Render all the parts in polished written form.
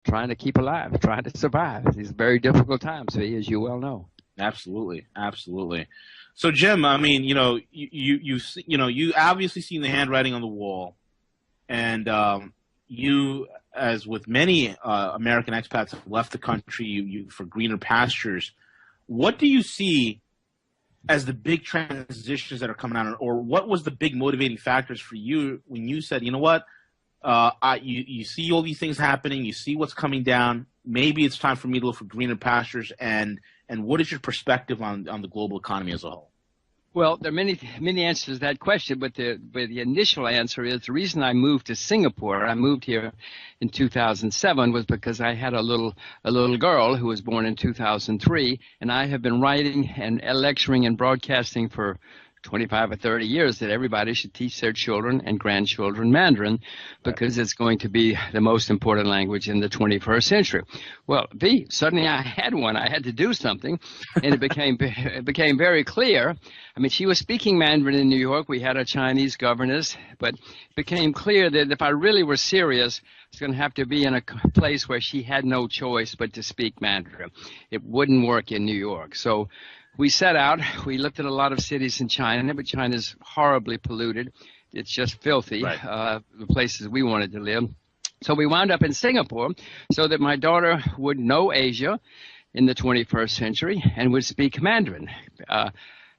trying to keep alive, trying to survive these very difficult times, V, as you well know. Absolutely, absolutely. So, Jim, I mean, you obviously seen the handwriting on the wall, and you, as with many American expats, have left the country you for greener pastures. What do you see as the big transitions that are coming out, or what was the big motivating factors for you when you said, you know what, you see all these things happening, you see what's coming down, maybe it's time for me to look for greener pastures, and what is your perspective on the global economy as a whole? Well, there are many answers to that question, but the initial answer is the reason I moved to Singapore. I moved here in 2007 was because I had a little girl who was born in 2003, and I have been writing and lecturing and broadcasting for 25 or 30 years that everybody should teach their children and grandchildren Mandarin because it's going to be the most important language in the 21st century. Well, suddenly I had one. I had to do something, and it became very clear. I mean, she was speaking Mandarin in New York. We had a Chinese governess, but it became clear that if I really were serious, it's going to have to be in a place where she had no choice but to speak Mandarin. It wouldn't work in New York. So we set out. We looked at a lot of cities in China, but China's horribly polluted. It's just filthy, right. The places we wanted to live. So we wound up in Singapore so that my daughter would know Asia in the 21st century and would speak Mandarin.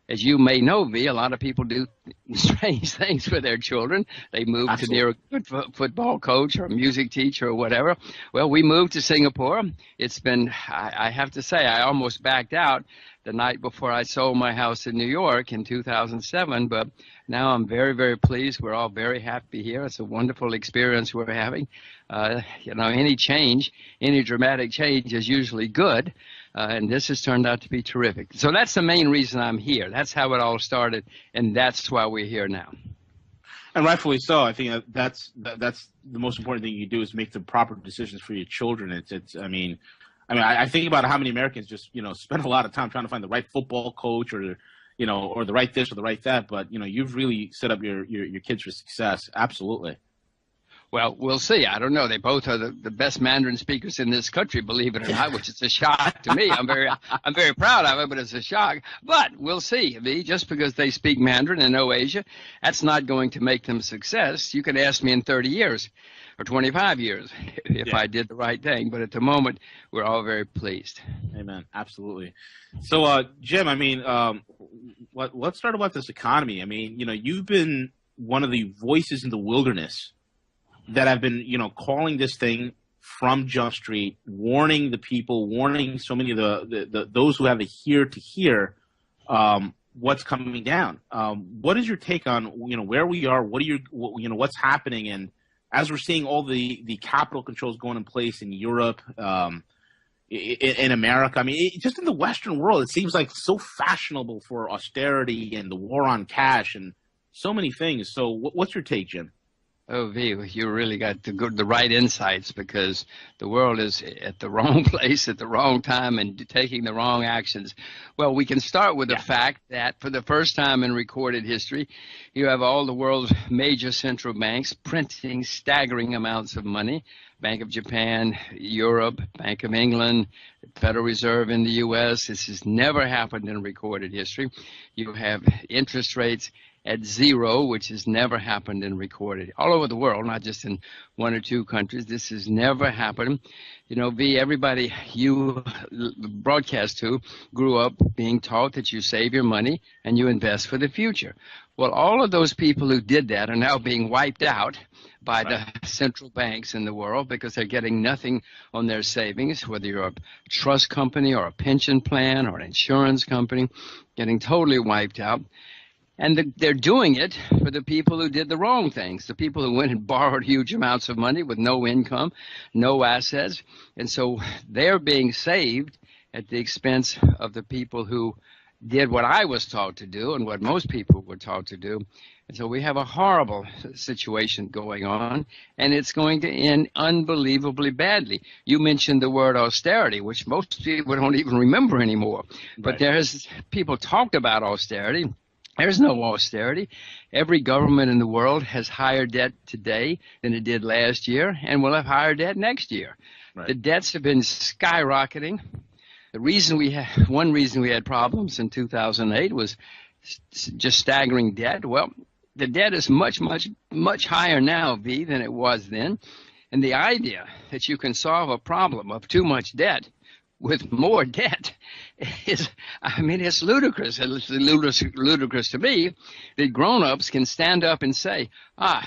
As you may know, V, a lot of people do strange things with their children. They move to near a good football coach or a music teacher or whatever. Well, we moved to Singapore. It's been, I have to say, I almost backed out the night before I sold my house in New York in 2007, but now I'm very, very pleased. We're all very happy here. It's a wonderful experience we're having. Any change, any dramatic change is usually good. And this has turned out to be terrific. So that's the main reason I'm here. That's how it all started, and that's why we're here now. And rightfully so. I think that's the most important thing you do is make the proper decisions for your children. I think about how many Americans just spend a lot of time trying to find the right football coach or the right this or the right that. But you've really set up your kids for success. Absolutely. Well, we'll see. I don't know. They both are the best Mandarin speakers in this country, believe it or not, which is a shock to me. I'm very proud of it, but it's a shock. But we'll see. Just because they speak Mandarin and know Asia, that's not going to make them a success. You could ask me in 30 years or 25 years if I did the right thing. But at the moment, we're all very pleased. Amen. Absolutely. So, Jim, let's start about this economy. I mean, you've been one of the voices in the wilderness that have been, calling this thing from Jump Street, warning the people, warning so many of the those who have a ear to hear what's coming down. What is your take on where we are? What's happening? And as we're seeing all the capital controls going in place in Europe, in America, just in the Western world, it seems like so fashionable for austerity and the war on cash and so many things. So, what's your take, Jim? Oh, V, you really got the right insights because the world is at the wrong place at the wrong time and taking the wrong actions. Well, we can start with the fact that for the first time in recorded history, you have all the world's major central banks printing staggering amounts of money. Bank of Japan, Europe, Bank of England, Federal Reserve in the U.S. This has never happened in recorded history. You have interest rates at zero, which has never happened in recorded all over the world, not just in one or two countries. This has never happened. V, everybody you broadcast to grew up being taught that you save your money and you invest for the future. Well, all of those people who did that are now being wiped out by the central banks in the world because they're getting nothing on their savings, whether you're a trust company or a pension plan or an insurance company, getting totally wiped out. And they're doing it for the people who did the wrong things, the people who went and borrowed huge amounts of money with no income, no assets. And so they're being saved at the expense of the people who did what I was taught to do and what most people were taught to do. And so we have a horrible situation going on, and it's going to end unbelievably badly. You mentioned the word austerity, which most people don't even remember anymore. But people talked about austerity. There's no austerity. Every government in the world has higher debt today than it did last year and will have higher debt next year. The debts have been skyrocketing. One reason we had problems in 2008 was just staggering debt. Well, the debt is much, much, much higher now, V, than it was then. And the idea that you can solve a problem of too much debt with more debt is, it's ludicrous. It's ludicrous to me that grown-ups can stand up and say,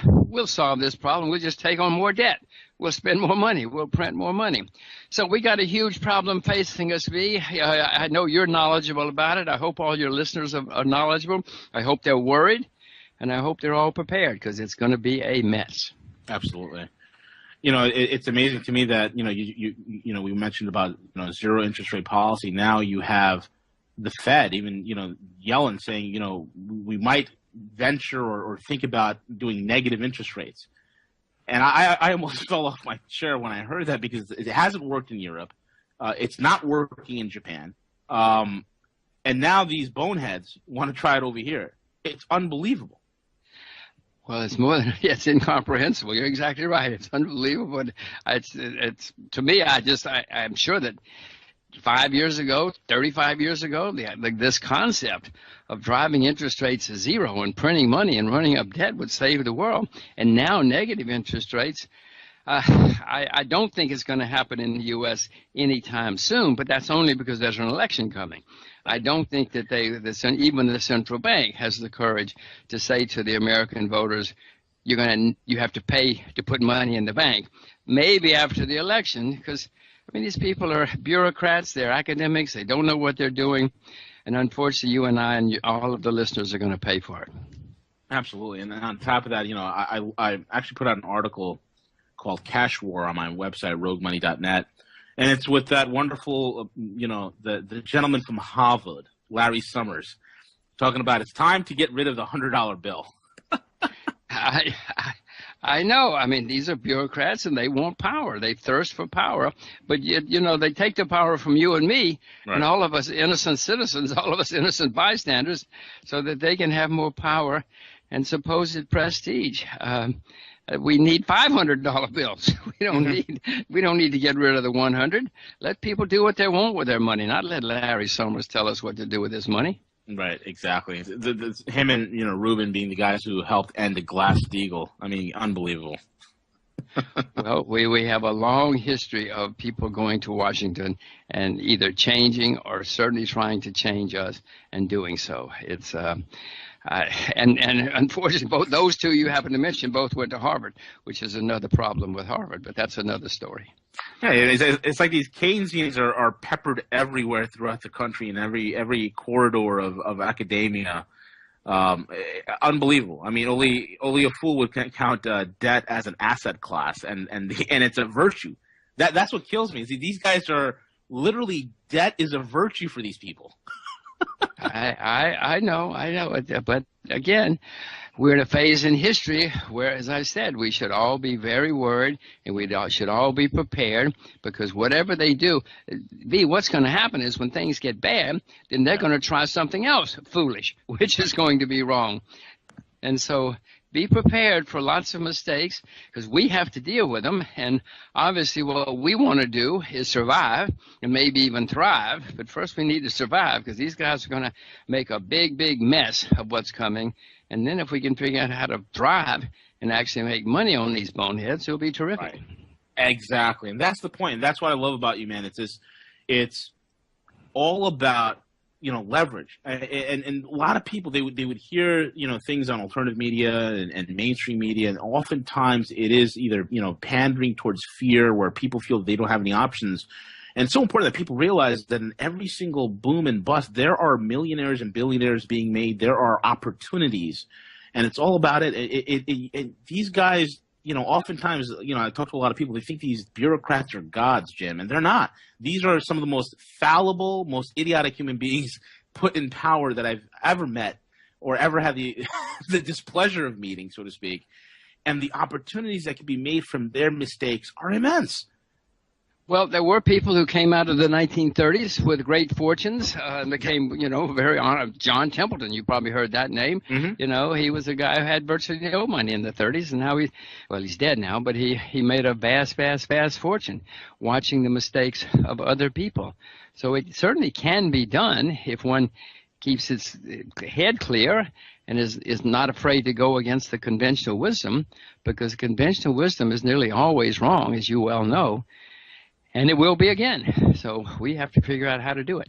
we'll solve this problem. We'll just take on more debt. We'll spend more money. We'll print more money. So we got a huge problem facing us, V. I know you're knowledgeable about it. I hope all your listeners are knowledgeable. I hope they're worried, and I hope they're all prepared, because it's going to be a mess. Absolutely. It's amazing to me that, we mentioned about, zero interest rate policy. Now you have the Fed even, Yellen saying, we might venture or think about doing negative interest rates. And I almost fell off my chair when I heard that, because it hasn't worked in Europe. It's not working in Japan. And now these boneheads want to try it over here. It's unbelievable. Well, it's more than it's incomprehensible. You're exactly right. It's unbelievable. It's to me. I'm sure that 5 years ago, 35 years ago, this concept of driving interest rates to zero and printing money and running up debt would save the world. And now negative interest rates. I don't think it's going to happen in the U.S. anytime soon, but that's only because there's an election coming. I don't think that even the central bank has the courage to say to the American voters, you have to pay to put money in the bank. Maybe after the election, because these people are bureaucrats, they're academics, they don't know what they're doing, and unfortunately, you and I and all of the listeners are going to pay for it. Absolutely, and on top of that, I actually put out an article called Cash War on my website, roguemoney.net. And it's with that wonderful, the gentleman from Harvard, Larry Summers, talking about it's time to get rid of the $100 bill. I know. These are bureaucrats, and they want power. They thirst for power. But, they take the power from you and me, right, and all of us innocent citizens, all of us innocent bystanders, so that they can have more power and supposed prestige. We need $500 bills. We don't need to get rid of the 100. Let people do what they want with their money, not let Larry Summers tell us what to do with his money. Right, exactly. Him and Rubin being the guys who helped end the Glass-Steagall. Unbelievable. Well, we have a long history of people going to Washington and either changing or certainly trying to change us and doing so. It's and unfortunately, both those two you happen to mention both went to Harvard, which is another problem with Harvard, but that's another story. Yeah, it's like these Keynesians are peppered everywhere throughout the country in every corridor of academia. Unbelievable. Only a fool would count debt as an asset class, and it's a virtue. That's what kills me. See, these guys are literally, debt is a virtue for these people. I know, but again, we're in a phase in history where, as I said, we should all be very worried, and we should all be prepared, because whatever they do, what's going to happen is when things get bad, then they're going to try something else foolish, which is going to be wrong. And so be prepared for lots of mistakes, because we have to deal with them. And obviously what we want to do is survive and maybe even thrive. But first we need to survive, because these guys are going to make a big, big mess of what's coming. And then if we can figure out how to thrive and actually make money on these boneheads, it'll be terrific. Right. Exactly. And that's the point. And that's what I love about you, man. It's all about leverage, and a lot of people, they would hear things on alternative media and mainstream media, and oftentimes it is either pandering towards fear, where people feel they don't have any options. And it's so important that people realize that in every single boom and bust, there are millionaires and billionaires being made. There are opportunities, and it's all about it. These guys, oftentimes, I talk to a lot of people, they think these bureaucrats are gods, Jim, and they're not. These are some of the most fallible, most idiotic human beings put in power that I've ever met or ever had the displeasure of meeting, so to speak. And the opportunities that can be made from their mistakes are immense. Well, there were people who came out of the 1930s with great fortunes and became, very honored. John Templeton, you probably heard that name. Mm-hmm. He was a guy who had virtually no money in the 30s, and now he's dead now, but he made a vast fortune watching the mistakes of other people. So it certainly can be done if one keeps its head clear and is not afraid to go against the conventional wisdom, because conventional wisdom is nearly always wrong, as you well know. And it will be again. So we have to figure out how to do it.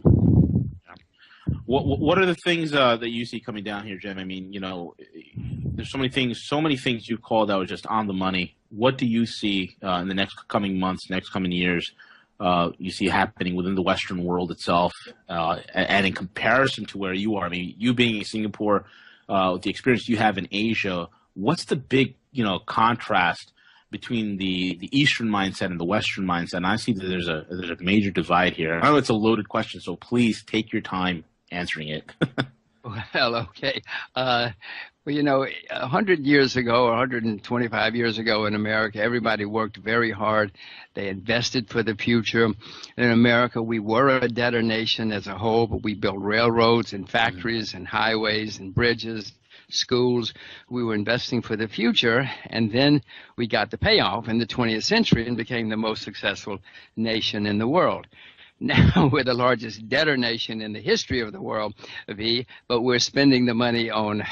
What are the things that you see coming down here, Jim? I mean, there's so many things you called out just on the money. What do you see in the next coming months, next coming years, you see happening within the Western world itself, and in comparison to where you are? I mean, you being in Singapore, with the experience you have in Asia, what's the big, contrast between the Eastern mindset and the Western mindset? And I see that there's a major divide here. I know it's a loaded question, so please take your time answering it. Well, okay. 100 years ago or 125 years ago in America, everybody worked very hard. They invested for the future. In America, we were a debtor nation as a whole, but we built railroads and factories and highways and bridges, schools. We were investing for the future, and then we got the payoff in the 20th century and became the most successful nation in the world. Now we're the largest debtor nation in the history of the world, but we're spending the money on,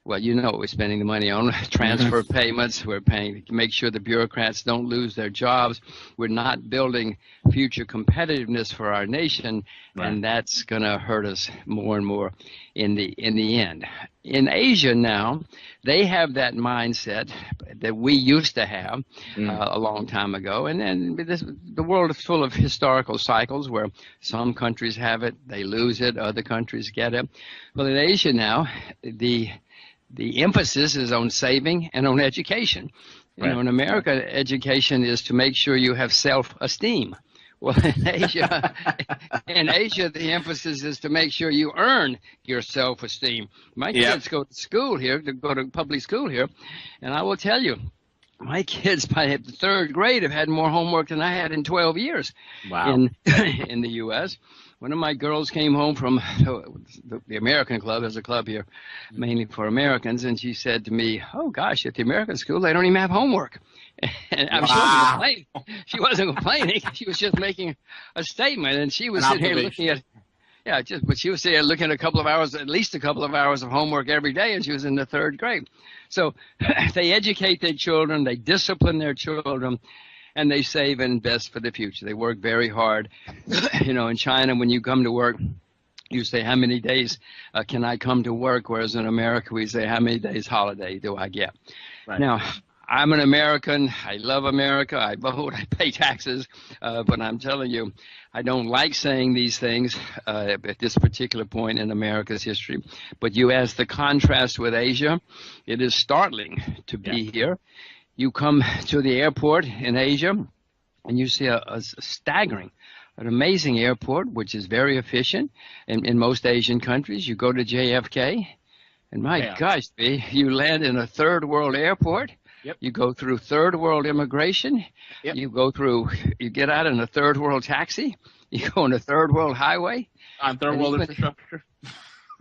we're spending the money on transfer payments. We're paying to make sure the bureaucrats don't lose their jobs. We're not building future competitiveness for our nation, and that's going to hurt us more and more in the end. In Asia now, they have that mindset that we used to have a long time ago. And then the world is full of historical cycles where some countries have it, they lose it, other countries get it. Well, in Asia now, the emphasis is on saving and on education. In America, education is to make sure you have self-esteem. Well, in Asia, the emphasis is to make sure you earn your self-esteem. My kids go to school here, go to public school here, and I will tell you, my kids by the third grade have had more homework than I had in 12 years. Wow. In the U.S. One of my girls came home from the American Club. There's a club here mainly for Americans, and she said to me, "Oh gosh, at the American school they don't even have homework." And she wasn't complaining. She was just making a statement, and she was sitting here looking at. But she was sitting there looking at at least a couple of hours of homework every day, and she was in the third grade. So they educate their children, they discipline their children, and they save and invest for the future. They work very hard. In China, when you come to work, you say, how many days can I come to work? Whereas in America, we say, how many days holiday do I get? Right. Now, I'm an American. I love America. I vote. I pay taxes. But I'm telling you, I don't like saying these things at this particular point in America's history. But you ask the contrast with Asia, it is startling to be here. You come to the airport in Asia, and you see a staggering, an amazing airport, which is very efficient in most Asian countries. You go to JFK, and my gosh, you land in a third world airport. Yep. You go through third world immigration. Yep. You get out in a third world taxi. You go on a third world highway. On third world infrastructure.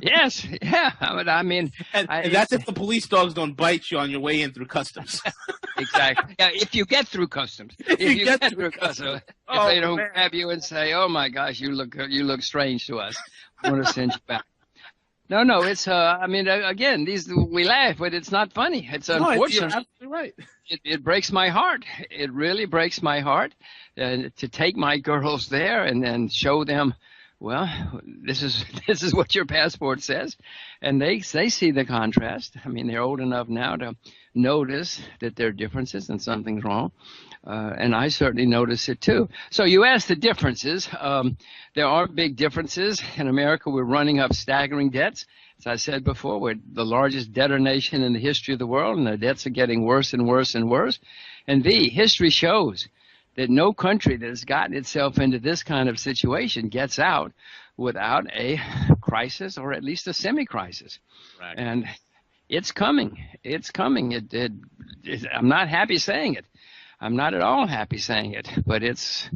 Yes, yeah. I mean, and that's if the police dogs don't bite you on your way in through customs. Exactly. Yeah, if you get through customs. If you get through customs. If they don't grab you and say, "Oh my gosh, you look strange to us. I want to send you back." No, it's again, we laugh, but it's not funny. It's unfortunate. You're absolutely right. It breaks my heart. It really breaks my heart to take my girls there and then show them, well, this is what your passport says, and they see the contrast. I mean, they're old enough now to notice that there are differences and something's wrong. And I certainly notice it too. So you asked the differences. There are big differences. In America, we're running up staggering debts. As I said before, we're the largest debtor nation in the history of the world, and the debts are getting worse and worse and worse. And history shows that no country that has gotten itself into this kind of situation gets out without a crisis, or at least a semi-crisis. Right. And it's coming. It's coming. I'm not happy saying it. I'm not at all happy saying it, but it's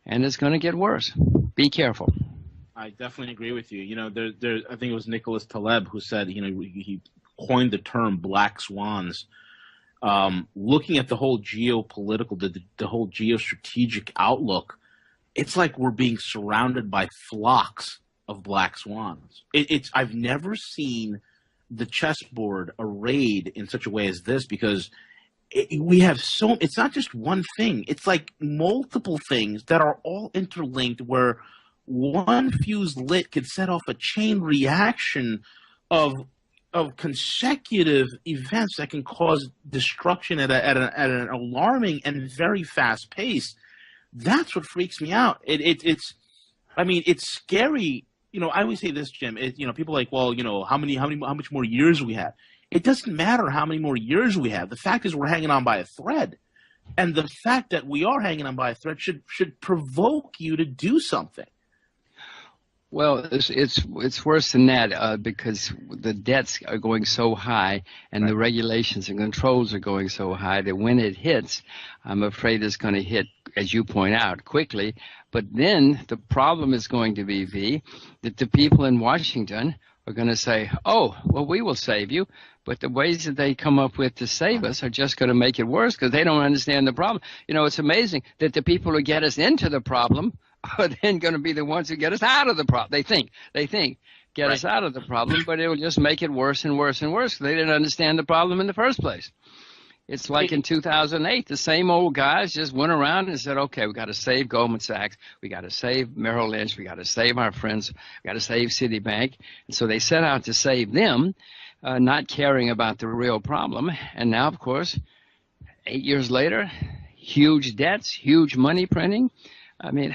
going to get worse. Be careful. I definitely agree with you. You know, I think it was Nicholas Taleb who said, you know, he coined the term black swans. Looking at the whole geopolitical, the whole geostrategic outlook, it's like we're being surrounded by flocks of black swans. I've never seen the chessboard arrayed in such a way as this, because we have it's not just one thing. It's like multiple things that are all interlinked, where one fuse lit could set off a chain reaction of consecutive events that can cause destruction at an alarming and very fast pace. That's what freaks me out. It's scary. You know, I always say this, Jim. You know, people are like, well, you know, how much more years we have? It doesn't matter how many more years we have. The fact is, we're hanging on by a thread, and the fact that we are hanging on by a thread should provoke you to do something. Well, it's worse than that, because the debts are going so high, and the regulations and controls are going so high that when it hits, I'm afraid it's going to hit, as you point out, quickly. But then the problem is going to be, that the people in Washington are going to say, oh, well, we will save you. But the ways that they come up with to save us are just going to make it worse, because they don't understand the problem. You know, it's amazing that the people who get us into the problem are then going to be the ones who get us out of the problem. They think get us out of the problem, but it will just make it worse and worse and worse. They didn't understand the problem in the first place. It's like in 2008, the same old guys just went around and said, okay, we got to save Goldman Sachs. We got to save Merrill Lynch. We got to save our friends. We got to save Citibank. And so they set out to save them, not caring about the real problem. And now, of course, 8 years later, huge debts, huge money printing. I mean,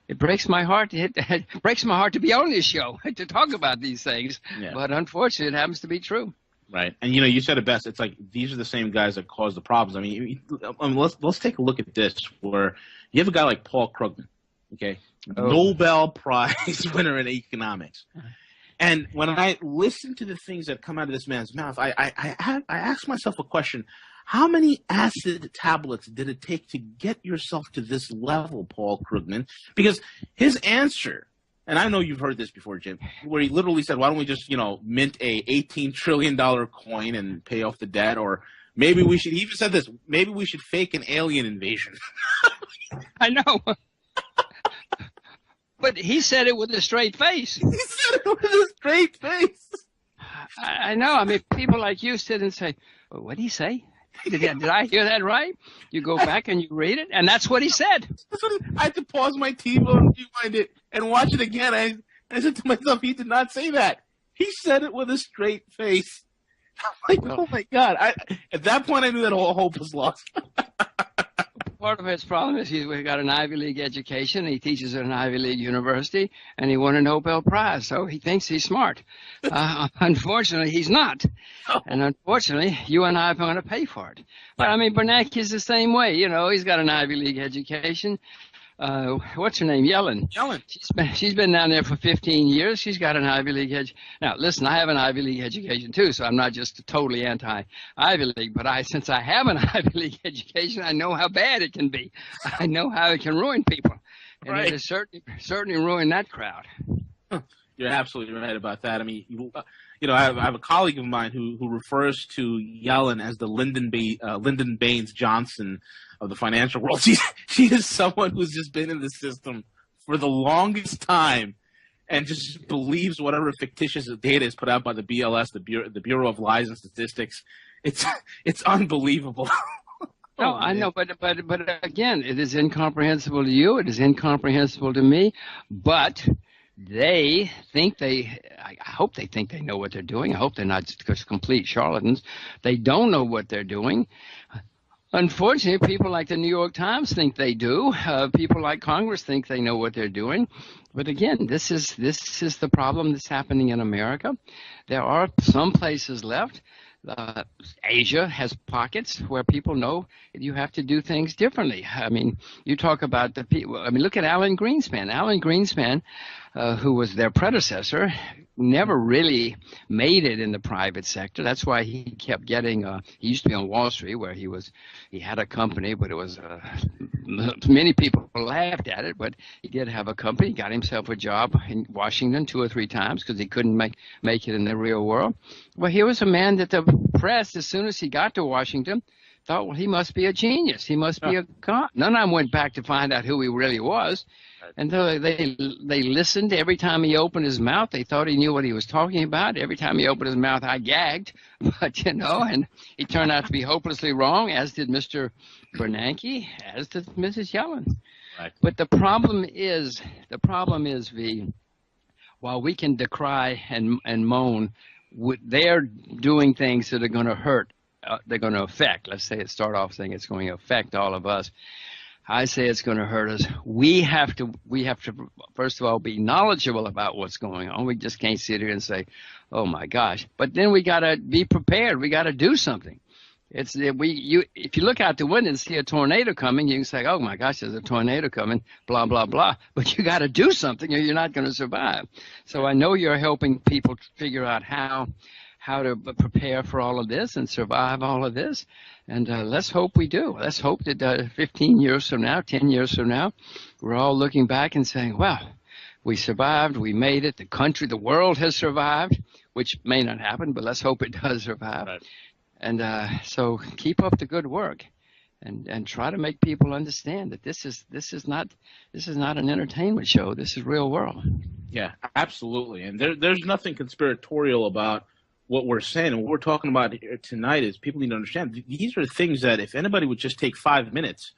it breaks my heart to be on this show to talk about these things. Yeah. But unfortunately, it happens to be true. Right. And, you know, you said it best. It's like these are the same guys that cause the problems. I mean, let's take a look at this, where you have a guy like Paul Krugman, okay, Nobel Prize winner in economics. And when I listen to the things that come out of this man's mouth, I ask myself a question. How many acid tablets did it take to get yourself to this level, Paul Krugman? Because his answer, and I know you've heard this before, Jim, where he literally said, why don't we just, you know, mint a $18 trillion coin and pay off the debt? Or maybe we should, he even said this, maybe we should fake an alien invasion. I know. But he said it with a straight face. He said it with a straight face. I know. I mean, people like you sit and say, well, what did he say? Did I hear that right? You go back and you read it, and that's what he said. I had to pause my TV and rewind it and watch it again. I said to myself, he did not say that. He said it with a straight face. I'm like, oh my God. At that point, I knew that all hope was lost. Part of his problem is he's got an Ivy League education. He teaches at an Ivy League university, and he won a Nobel Prize. So he thinks he's smart. Unfortunately, he's not. And unfortunately, you and I are going to pay for it. But I mean, Bernanke is the same way. You know, he's got an Ivy League education. What's her name? Yellen. She's been down there for 15 years. She's got an Ivy League education. Now, listen, I have an Ivy League education too, so I'm not just totally anti-Ivy League. But since I have an Ivy League education, I know how bad it can be. I know how it can ruin people, and it has certainly ruined that crowd. You're absolutely right about that. I mean, you know, I have a colleague of mine who refers to Yellen as the Lyndon Baines Johnson of the financial world. She is someone who's just been in the system for the longest time and just believes whatever fictitious data is put out by the BLS, the Bureau of Lies and Statistics. It's unbelievable. No, I know, but again, it is incomprehensible to you. It is incomprehensible to me. But they think I hope they think they know what they're doing. I hope they're not just complete charlatans. They don't know what they're doing. Unfortunately, people like the New York Times think they do. People like Congress think they know what they're doing. But again, this is the problem that's happening in America. There are some places left. Asia has pockets where people know you have to do things differently. I mean, you talk about the people. I mean, look at Alan Greenspan. Alan Greenspan, who was their predecessor, never really made it in the private sector. That's why he kept getting. He used to be on Wall Street, where he had a company, but it was many people laughed at it. But he did have a company. He got himself a job in Washington 2 or 3 times because he couldn't make it in the real world. Well, he was a man that the press, as soon as he got to Washington, thought, well, he must be a genius. He must be a god. None of them went back to find out who he really was. And so they listened. Every time he opened his mouth, they thought he knew what he was talking about. Every time he opened his mouth, I gagged. But, and he turned out to be hopelessly wrong, as did Mr. Bernanke, as did Mrs. Yellen. Right. But the problem is, while we can decry and moan, they're doing things that are going to hurt. They're going to affect. Let's say start off saying it's going to affect all of us. I say it's going to hurt us. We have to first of all be knowledgeable about what's going on. We just can't sit here and say, "Oh my gosh!" But then we got to be prepared. We got to do something. If you look out the window and see a tornado coming, you can say, "Oh my gosh, there's a tornado coming," blah blah blah. But you got to do something, or you're not going to survive. So I know you're helping people figure out how to prepare for all of this and survive all of this. And let's hope we do. Let's hope that 15 years from now, 10 years from now, we're all looking back and saying, well, we survived, we made it, the world has survived, which may not happen, but let's hope it does survive. Right. And so keep up the good work and try to make people understand that this is not an entertainment show. This is real world. Yeah, absolutely. And there's nothing conspiratorial about what we're saying, and what we're talking about here tonight is people need to understand these are things that if anybody would just take 5 minutes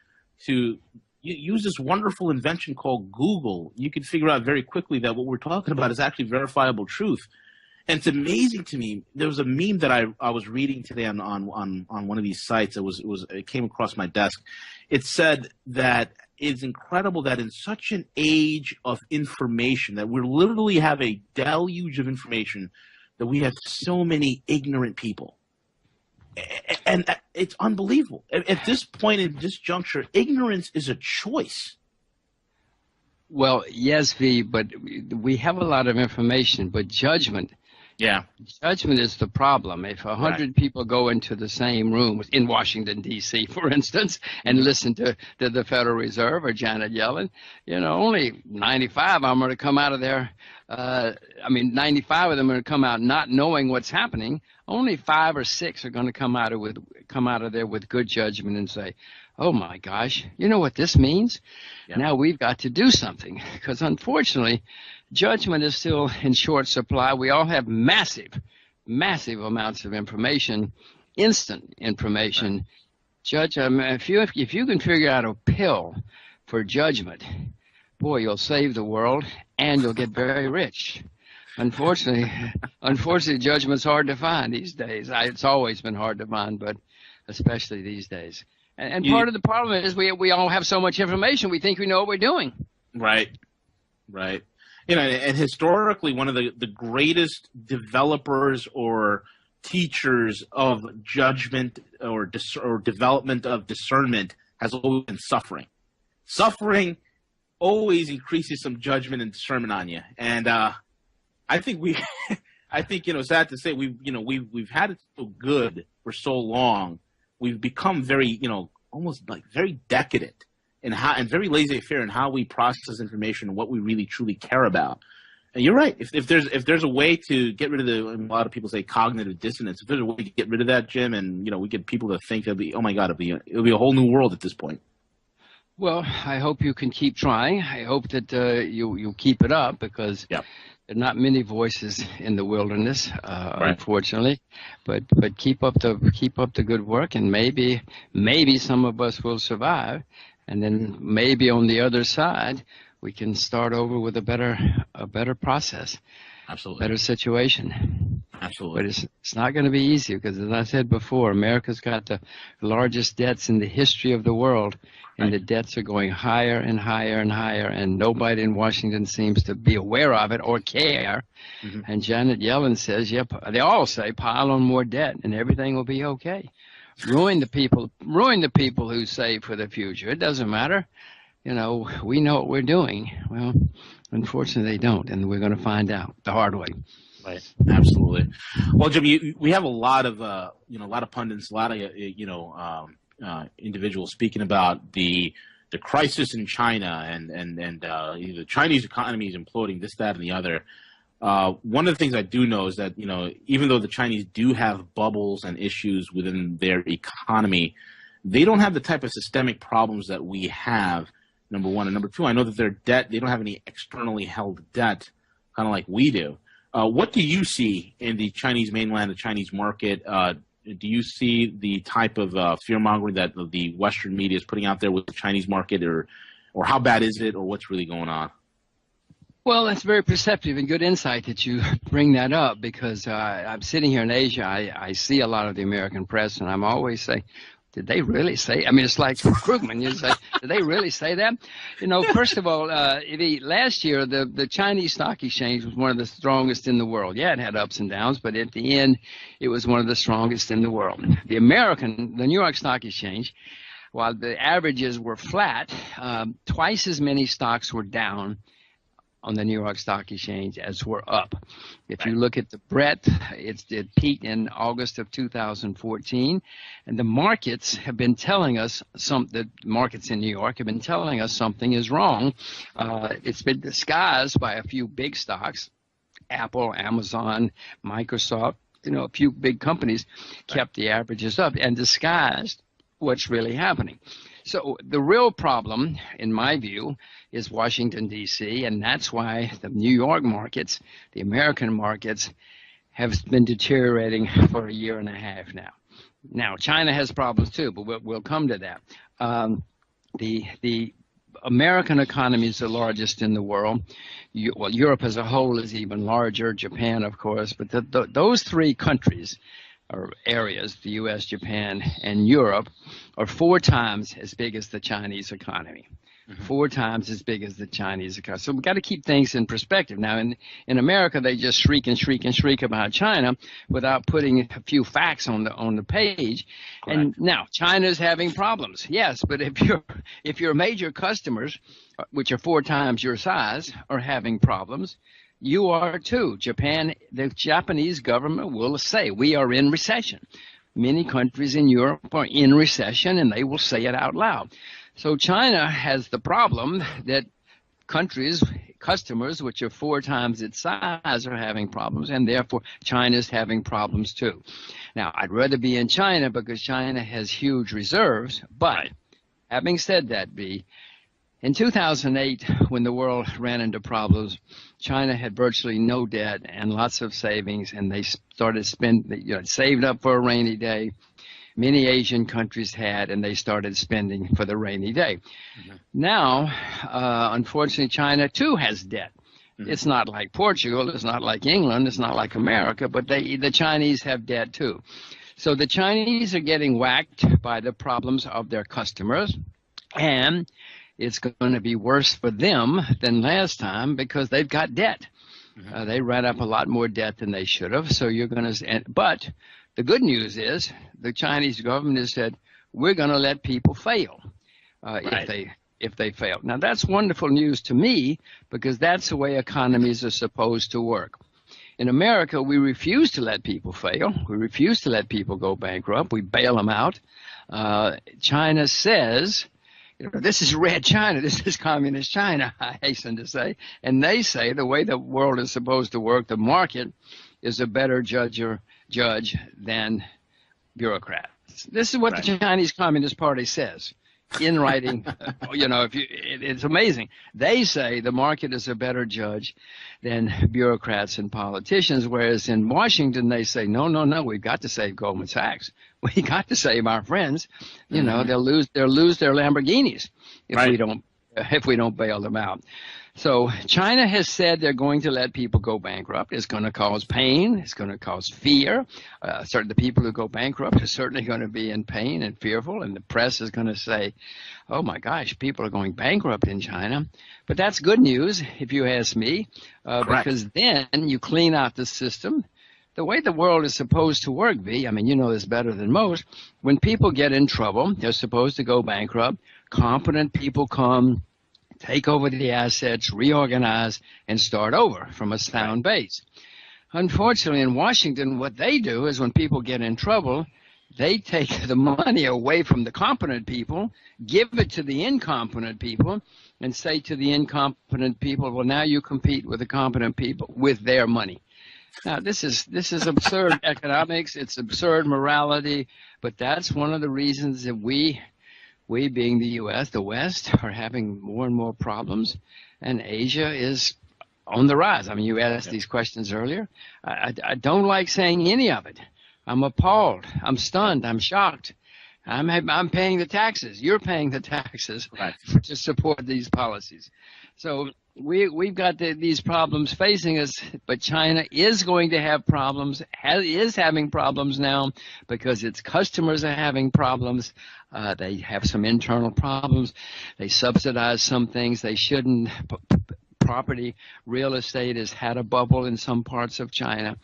to use this wonderful invention called Google, you could figure out very quickly that what we're talking about is actually verifiable truth. And it's amazing to me. There was a meme that I was reading today on one of these sites. It came across my desk. It said that it's incredible that in such an age of information, that we literally have a deluge of information, that we have so many ignorant people. And it's unbelievable. At this point, in this juncture, ignorance is a choice. Well, yes, V, but we have a lot of information, but judgment. Yeah. Judgment is the problem. If 100 people go into the same room in Washington, D.C., for instance, and listen to the Federal Reserve or Janet Yellen, only 95 of them are going to come out of there. 95 of them are going to come out not knowing what's happening. Only 5 or 6 are going to come out of there with good judgment and say, oh my gosh, you know what this means? Yeah. Now we've got to do something, because unfortunately, judgment is still in short supply. We all have massive amounts of information, instant information. Judge, if you can figure out a pill for judgment, boy, you'll save the world and you'll get very rich. Unfortunately, judgment's hard to find these days. It's always been hard to find, but especially these days. And part of the problem is we all have so much information, we think we know what we're doing. Right. And historically, one of the greatest developers or teachers of judgment or development of discernment has always been suffering. Suffering always increases some judgment and discernment on you. And I think sad to say, we've had it so good for so long. We've become very, almost like very decadent and very laissez-faire in how we process information and what we really truly care about. And you're right. If there's a way to get rid of a lot of people say cognitive dissonance, if there's a way to get rid of that, Jim, and we get people to think it'll be, oh my God, it'll be a whole new world at this point. Well, I hope you can keep trying. I hope that you keep it up, because there are not many voices in the wilderness, unfortunately. But keep up the good work, and maybe some of us will survive, and then maybe on the other side we can start over with a better process. Absolutely. Better situation. Absolutely. But it's not going to be easy, because, as I said before, America's got the largest debts in the history of the world, and the debts are going higher and higher and higher, and nobody in Washington seems to be aware of it or care. Mm-hmm. And Janet Yellen says, they all say, pile on more debt and everything will be okay. Ruin the people who save for the future. It doesn't matter. We know what we're doing. Well, unfortunately, they don't, and we're going to find out the hard way. Right. Absolutely. Well, Jim, we have a lot of a lot of pundits, a lot of individuals speaking about the crisis in China and the Chinese economy is imploding, this, that, and the other. One of the things I do know is that even though the Chinese do have bubbles and issues within their economy, they don't have the type of systemic problems that we have. Number one, and number two, I know that their debt, they don't have any externally held debt, kind of like we do. What do you see in the Chinese mainland, the Chinese market? Do you see the type of fear-mongering that the Western media is putting out there with the Chinese market, or how bad is it, or what's really going on? Well, that's very perceptive and good insight that you bring that up, because I'm sitting here in Asia. I see a lot of the American press, and I'm always saying, did they really say? I mean, it's like Krugman. You say, did they really say that? First of all, last year the Chinese stock exchange was one of the strongest in the world. Yeah, it had ups and downs, but at the end, it was one of the strongest in the world. The New York Stock Exchange, while the averages were flat, twice as many stocks were down on the New York Stock Exchange as were up. If you look at the breadth, it peaked in August of 2014, and the markets have been telling us the markets in New York have been telling us something is wrong. It's been disguised by a few big stocks, Apple, Amazon, Microsoft, a few big companies kept the averages up and disguised what's really happening. So the real problem, in my view, is Washington, D.C., and that's why the New York markets, the American markets, have been deteriorating for a year and a half now. Now, China has problems too, but we'll come to that. The American economy is the largest in the world. Europe as a whole is even larger, Japan, of course, but those three countries or areas, the U.S., Japan, and Europe, are 4 times as big as the Chinese economy. 4 times as big as the Chinese economy. So we've got to keep things in perspective. Now, in America, they just shriek and shriek and shriek about China without putting a few facts on the page. Correct. And now China's having problems. Yes, but if your major customers, which are 4 times your size, are having problems, you are too. Japan, the Japanese government will say we are in recession. Many countries in Europe are in recession, and they will say it out loud. So China has the problem that customers, which are 4 times its size, are having problems, and therefore China's having problems too. Now, I'd rather be in China because China has huge reserves, but having said that, in 2008, when the world ran into problems, China had virtually no debt and lots of savings, and they started saved up for a rainy day. Many Asian countries had, and they started spending for the rainy day. Now, unfortunately, China too has debt. It's not like Portugal, it's not like England, it's not like America, but the Chinese have debt too. So the Chinese are getting whacked by the problems of their customers, and it's going to be worse for them than last time because they've got debt. They ran up a lot more debt than they should have. So but the good news is the Chinese government has said we're going to let people fail if they fail. Now that's wonderful news to me because that's the way economies are supposed to work. In America, we refuse to let people fail. We refuse to let people go bankrupt. We bail them out. China says, this is red China, this is communist China, I hasten to say. And they say the way the world is supposed to work, the market is a better judge than bureaucrats. This is what the Chinese Communist Party says in writing. It's amazing. They say the market is a better judge than bureaucrats and politicians, whereas in Washington they say, no, we've got to save Goldman Sachs. We got to save our friends. They'll lose their Lamborghinis if we don't bail them out. So China has said they're going to let people go bankrupt. It's going to cause pain. It's going to cause fear. The people who go bankrupt are certainly going to be in pain and fearful, and the press is going to say, oh my gosh, people are going bankrupt in China. But that's good news, if you ask me, because then you clean out the system. The way the world is supposed to work, you know this better than most. When people get in trouble, they're supposed to go bankrupt. Competent people come, take over the assets, reorganize, and start over from a sound base. Unfortunately, in Washington, what they do is when people get in trouble, they take the money away from the competent people, give it to the incompetent people, and say to the incompetent people, well, now you compete with the competent people with their money. Now, this is absurd economics. It's absurd morality, but that's one of the reasons that we being the U.S., the West, are having more and more problems, and Asia is on the rise. I mean, you asked these questions earlier. I don't like saying any of it. I'm appalled. I'm stunned. I'm shocked. I'm paying the taxes. You're paying the taxes to support these policies. So we've got these problems facing us, but China is going to have problems, is having problems now because its customers are having problems. They have some internal problems. They subsidize some things they shouldn't. Property, real estate has had a bubble in some parts of China,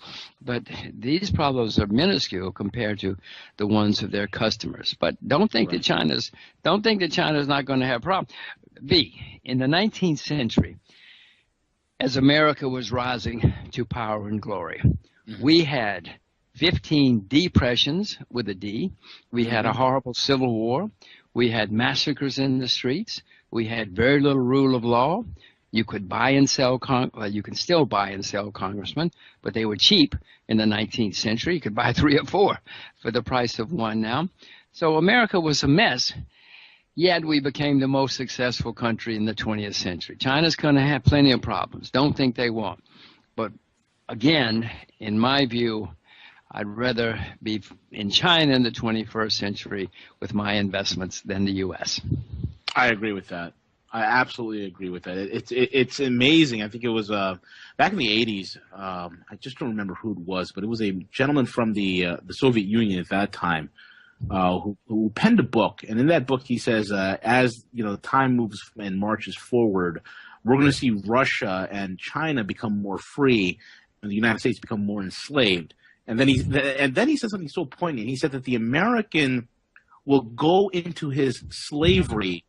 but these problems are minuscule compared to the ones of their customers. But don't think that China's not going to have problems. In the 19th century, as America was rising to power and glory, we had 15 depressions with a D. We had a horrible civil war. We had massacres in the streets. We had very little rule of law. You could buy and sell, you can still buy and sell congressmen, but they were cheap in the 19th century. You could buy 3 or 4 for the price of 1 now. So America was a mess, yet we became the most successful country in the 20th century. China's going to have plenty of problems. Don't think they won't. But again, in my view, I'd rather be in China in the 21st century with my investments than the U.S. I agree with that. I absolutely agree with that. It's amazing. I think it was back in the 80s. I just don't remember who it was, but it was a gentleman from the Soviet Union at that time who penned a book. And in that book, he says, as time moves and marches forward, we're going to see Russia and China become more free, and the United States become more enslaved. And then he said something so poignant. He said that the American will go into his slavery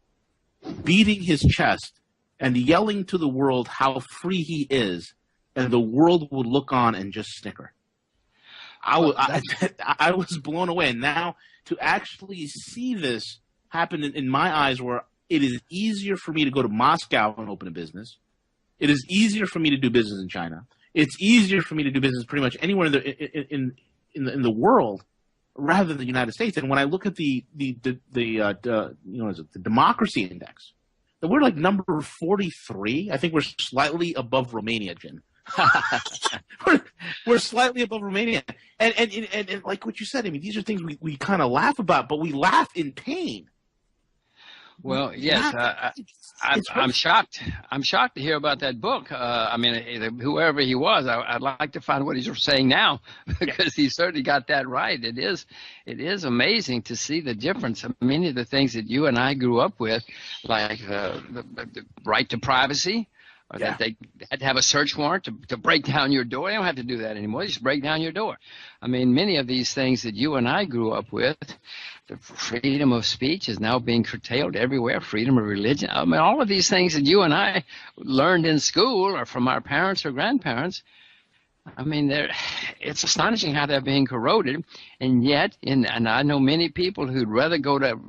beating his chest and yelling to the world how free he is, and the world would look on and just snicker. I was blown away. And now to actually see this happen in my eyes, where it is easier for me to go to Moscow and open a business. It is easier for me to do business in China. It's easier for me to do business pretty much anywhere in the world, rather than the United States. And when I look at the democracy index, that we're like number 43. I think we're slightly above Romania, Jim. we're slightly above Romania. And like what you said, I mean, these are things we kind of laugh about, but we laugh in pain. Well, yes, I'm shocked. I'm shocked to hear about that book. I mean, whoever he was, I'd like to find what he's saying now, because he certainly got that right. It is amazing to see the difference. Many of the things that you and I grew up with, like the right to privacy, or that they had to have a search warrant to break down your door. They don't have to do that anymore. They just break down your door. I mean, many of these things that you and I grew up with, the freedom of speech is now being curtailed everywhere, freedom of religion. I mean, all of these things that you and I learned in school or from our parents or grandparents, I mean, it's astonishing how they're being corroded. And yet, and I know many people who'd rather go to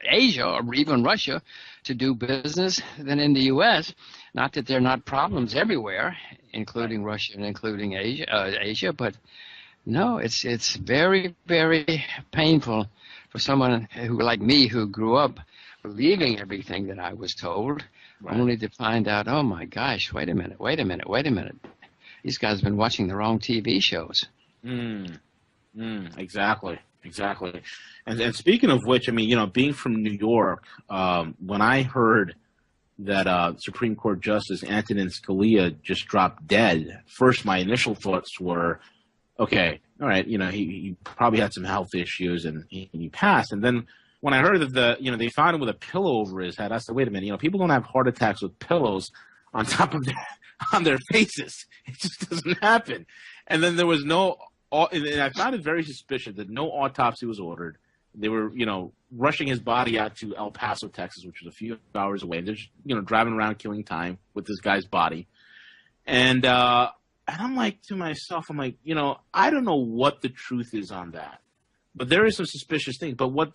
Asia or even Russia to do business than in the U.S. Not that there are not problems everywhere, including Russia and including Asia, but no, it's very, very painful for someone who, like me, who grew up believing everything that I was told, only to find out, oh my gosh, wait a minute. These guys have been watching the wrong TV shows. Exactly. And speaking of which, I mean, being from New York, when I heard that Supreme Court Justice Antonin Scalia just dropped dead, first my initial thoughts were, okay, all right, he probably had some health issues and he passed. And then when I heard that they found him with a pillow over his head, I said, wait a minute, people don't have heart attacks with pillows on top of on their faces. It just doesn't happen. And then there was and I found it very suspicious that no autopsy was ordered. They were, rushing his body out to El Paso, Texas, which was a few hours away. They're just, driving around killing time with this guy's body. And And I'm like to myself, I'm like, I don't know what the truth is on that. But there is some suspicious things. But one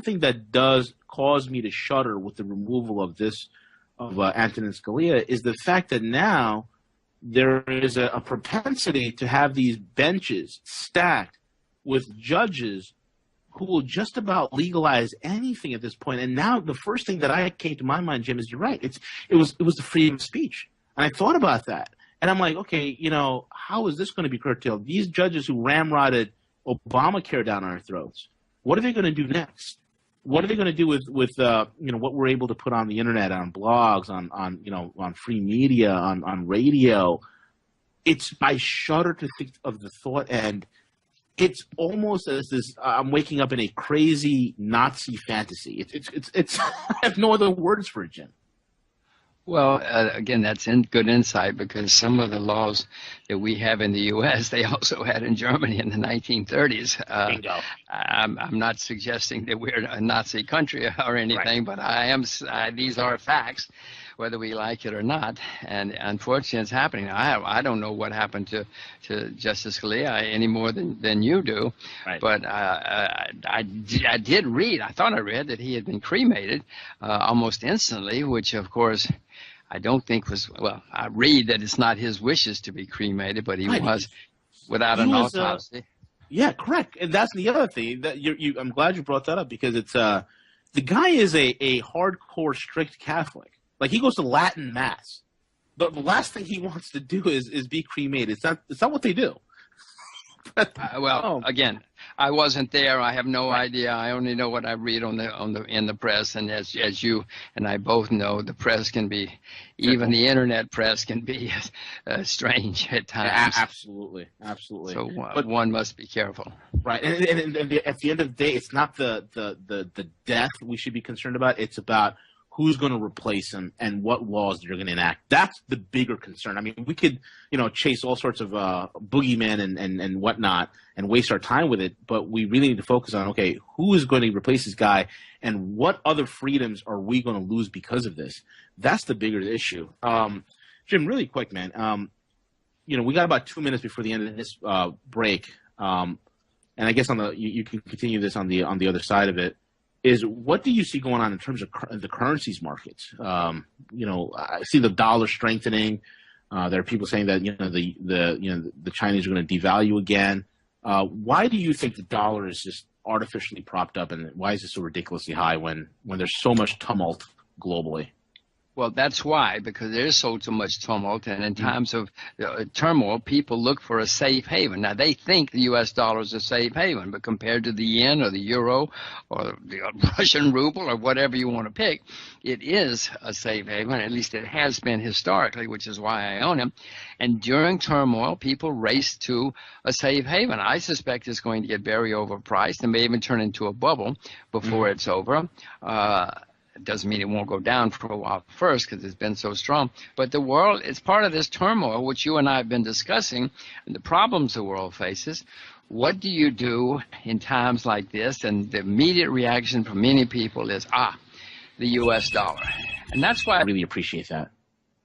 thing that does cause me to shudder with the removal of Antonin Scalia is the fact that now there is a propensity to have these benches stacked with judges who will just about legalize anything at this point. And now the first thing that came to my mind, Jim, is you're right. It was the freedom of speech. And I thought about that. And I'm like, okay, how is this going to be curtailed? These judges who ramrodded Obamacare down our throats, what are they going to do next? What are they going to do with what we're able to put on the internet, on blogs, on free media, on radio? I shudder to think of the thought, and it's almost as this I'm waking up in a crazy Nazi fantasy. It's I have no other words for it, Jim. Well, again, that's good insight, because some of the laws that we have in the U.S., they also had in Germany in the 1930s. I'm not suggesting that we're a Nazi country or anything, right. But these are facts, whether we like it or not. And unfortunately, it's happening. I don't know what happened to Justice Scalia any more than you do. Right. But I did read, I thought I read that he had been cremated almost instantly, which, of course, I don't think I read that it's not his wishes to be cremated, but he was without an autopsy. Yeah, correct. And that's the other thing that I'm glad you brought that up, because it's the guy is a hardcore strict Catholic. Like, he goes to Latin mass, but the last thing he wants to do is be cremated. It's not what they do. Again, I wasn't there. I have no idea. I only know what I read in the press, and as you and I both know, the press can be, even the internet press can be strange at times. Absolutely. So, but one must be careful. Right, and at the end of the day, it's not the death we should be concerned about. It's about who's going to replace him and what laws they're going to enact. That's the bigger concern. I mean, we could, chase all sorts of boogeymen and whatnot and waste our time with it, but we really need to focus on, okay, who is going to replace this guy and what other freedoms are we going to lose because of this? That's the bigger issue. Jim, really quick, man. We got about 2 minutes before the end of this break, and I guess you can continue this on the other side of it. Is what do you see going on in terms of the currencies markets? I see the dollar strengthening. There are people saying that the Chinese are going to devalue again. Why do you think the dollar is just artificially propped up, and why is it so ridiculously high when there's so much tumult globally? Well, that's why, because there's so much tumult, and in times of turmoil, people look for a safe haven. Now, they think the U.S. dollar is a safe haven, but compared to the yen or the euro or the Russian ruble or whatever you want to pick, it is a safe haven. At least it has been historically, which is why I own them. And during turmoil, people race to a safe haven. I suspect it's going to get very overpriced and may even turn into a bubble before it's over. It doesn't mean it won't go down for a while first, because it's been so strong. But the world, it's part of this turmoil, which you and I have been discussing, and the problems the world faces. What do you do in times like this? And the immediate reaction from many people is, the U.S. dollar. And that's why I really appreciate that.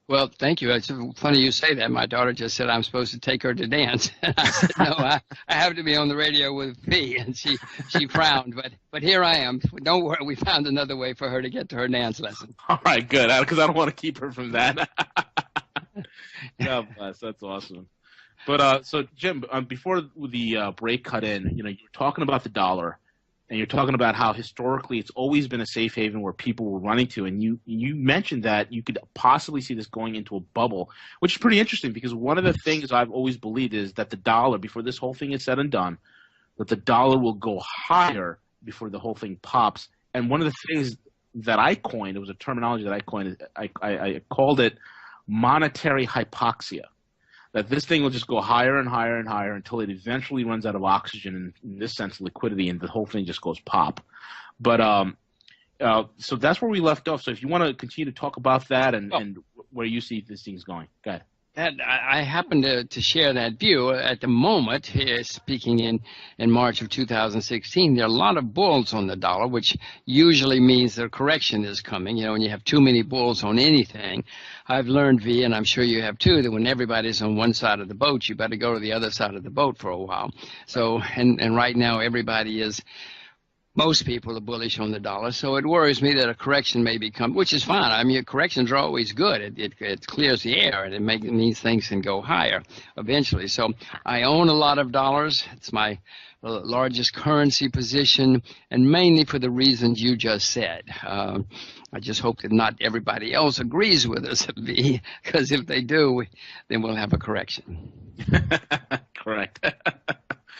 Well, thank you. It's funny you say that. My daughter just said I'm supposed to take her to dance. And I said, no, I have to be on the radio with P. And she frowned. But here I am. Don't worry. We found another way for her to get to her dance lesson. All right, good. Because I don't want to keep her from that. God bless. That's awesome. But so, Jim, before the break cut in, you were talking about the dollar. And you're talking about how historically it's always been a safe haven where people were running to. And you mentioned that you could possibly see this going into a bubble, which is pretty interesting, because one of the things I've always believed is that the dollar, before this whole thing is said and done, that the dollar will go higher before the whole thing pops. And one of the things that I coined, it was a terminology that I coined, I called it monetary hypoxia. That this thing will just go higher and higher and higher until it eventually runs out of oxygen, and in this sense, liquidity, and the whole thing just goes pop. But so that's where we left off. So if you want to continue to talk about that and where you see this thing's going, go ahead. I happen to share that view. At the moment, speaking in March of 2016, there are a lot of bulls on the dollar, which usually means the correction is coming. You know, when you have too many bulls on anything, I've learned, V, and I'm sure you have too, that when everybody's on one side of the boat, you better go to the other side of the boat for a while. So, and right now everybody is. Most people are bullish on the dollar, so it worries me that a correction may become, which is fine. I mean, corrections are always good. It clears the air, and it means things can go higher eventually. So I own a lot of dollars. It's my largest currency position, and mainly for the reasons you just said. I just hope that not everybody else agrees with us, V, because if they do, then we'll have a correction. Correct.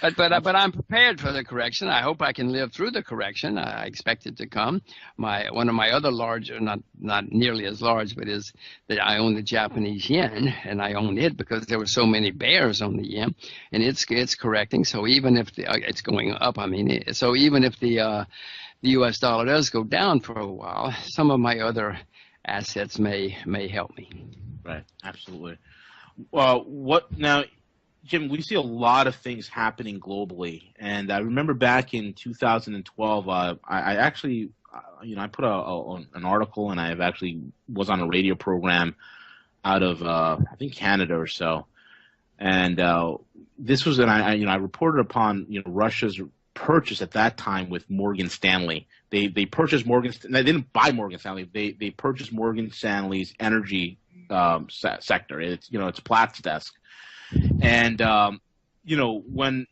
But I'm prepared for the correction. I hope I can live through the correction. I expect it to come. One of my other larger, not nearly as large, but is that I own the Japanese yen, and I own it because there were so many bears on the yen, and it's correcting. So even if it's going up, I mean, so even if the U.S. dollar does go down for a while, some of my other assets may help me. Right. Absolutely. Well, what now? Jim, we see a lot of things happening globally, and I remember back in 2012, I actually, I put an article, and I actually was on a radio program out of I think Canada or so, and this was I reported upon Russia's purchase at that time with Morgan Stanley. They purchased They didn't buy Morgan Stanley. They purchased Morgan Stanley's energy sector. It's it's Platts desk. And, when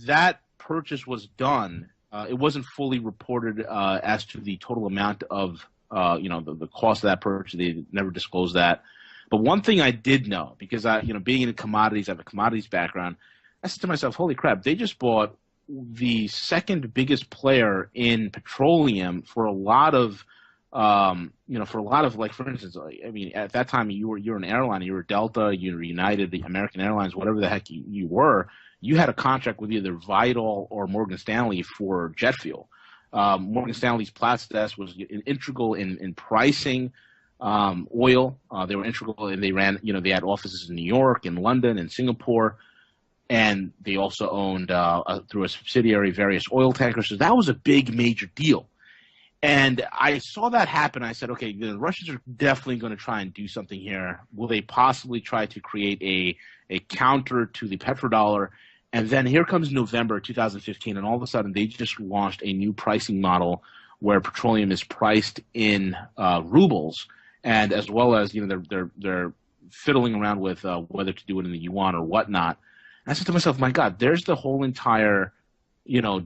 that purchase was done, it wasn't fully reported as to the total amount of, the cost of that purchase. They never disclosed that. But one thing I did know, because being in commodities, I have a commodities background, I said to myself, holy crap, they just bought the second biggest player in petroleum for a lot of like, for instance, I mean, at that time you're an airline, you were Delta, you were United, the American Airlines, whatever the heck you were, you had a contract with either Vital or Morgan Stanley for jet fuel. Morgan Stanley's Platts desk was integral in pricing oil. They were integral, and they ran, they had offices in New York, in London, and Singapore, and they also owned through a subsidiary various oil tankers. So that was a big major deal. And I saw that happen. I said, okay, the Russians are definitely going to try and do something here. Will they possibly try to create a counter to the petrodollar? And then here comes November 2015, and all of a sudden they just launched a new pricing model where petroleum is priced in rubles, and as well as they're fiddling around with whether to do it in the yuan or whatnot. And I said to myself, my God, there's the whole entire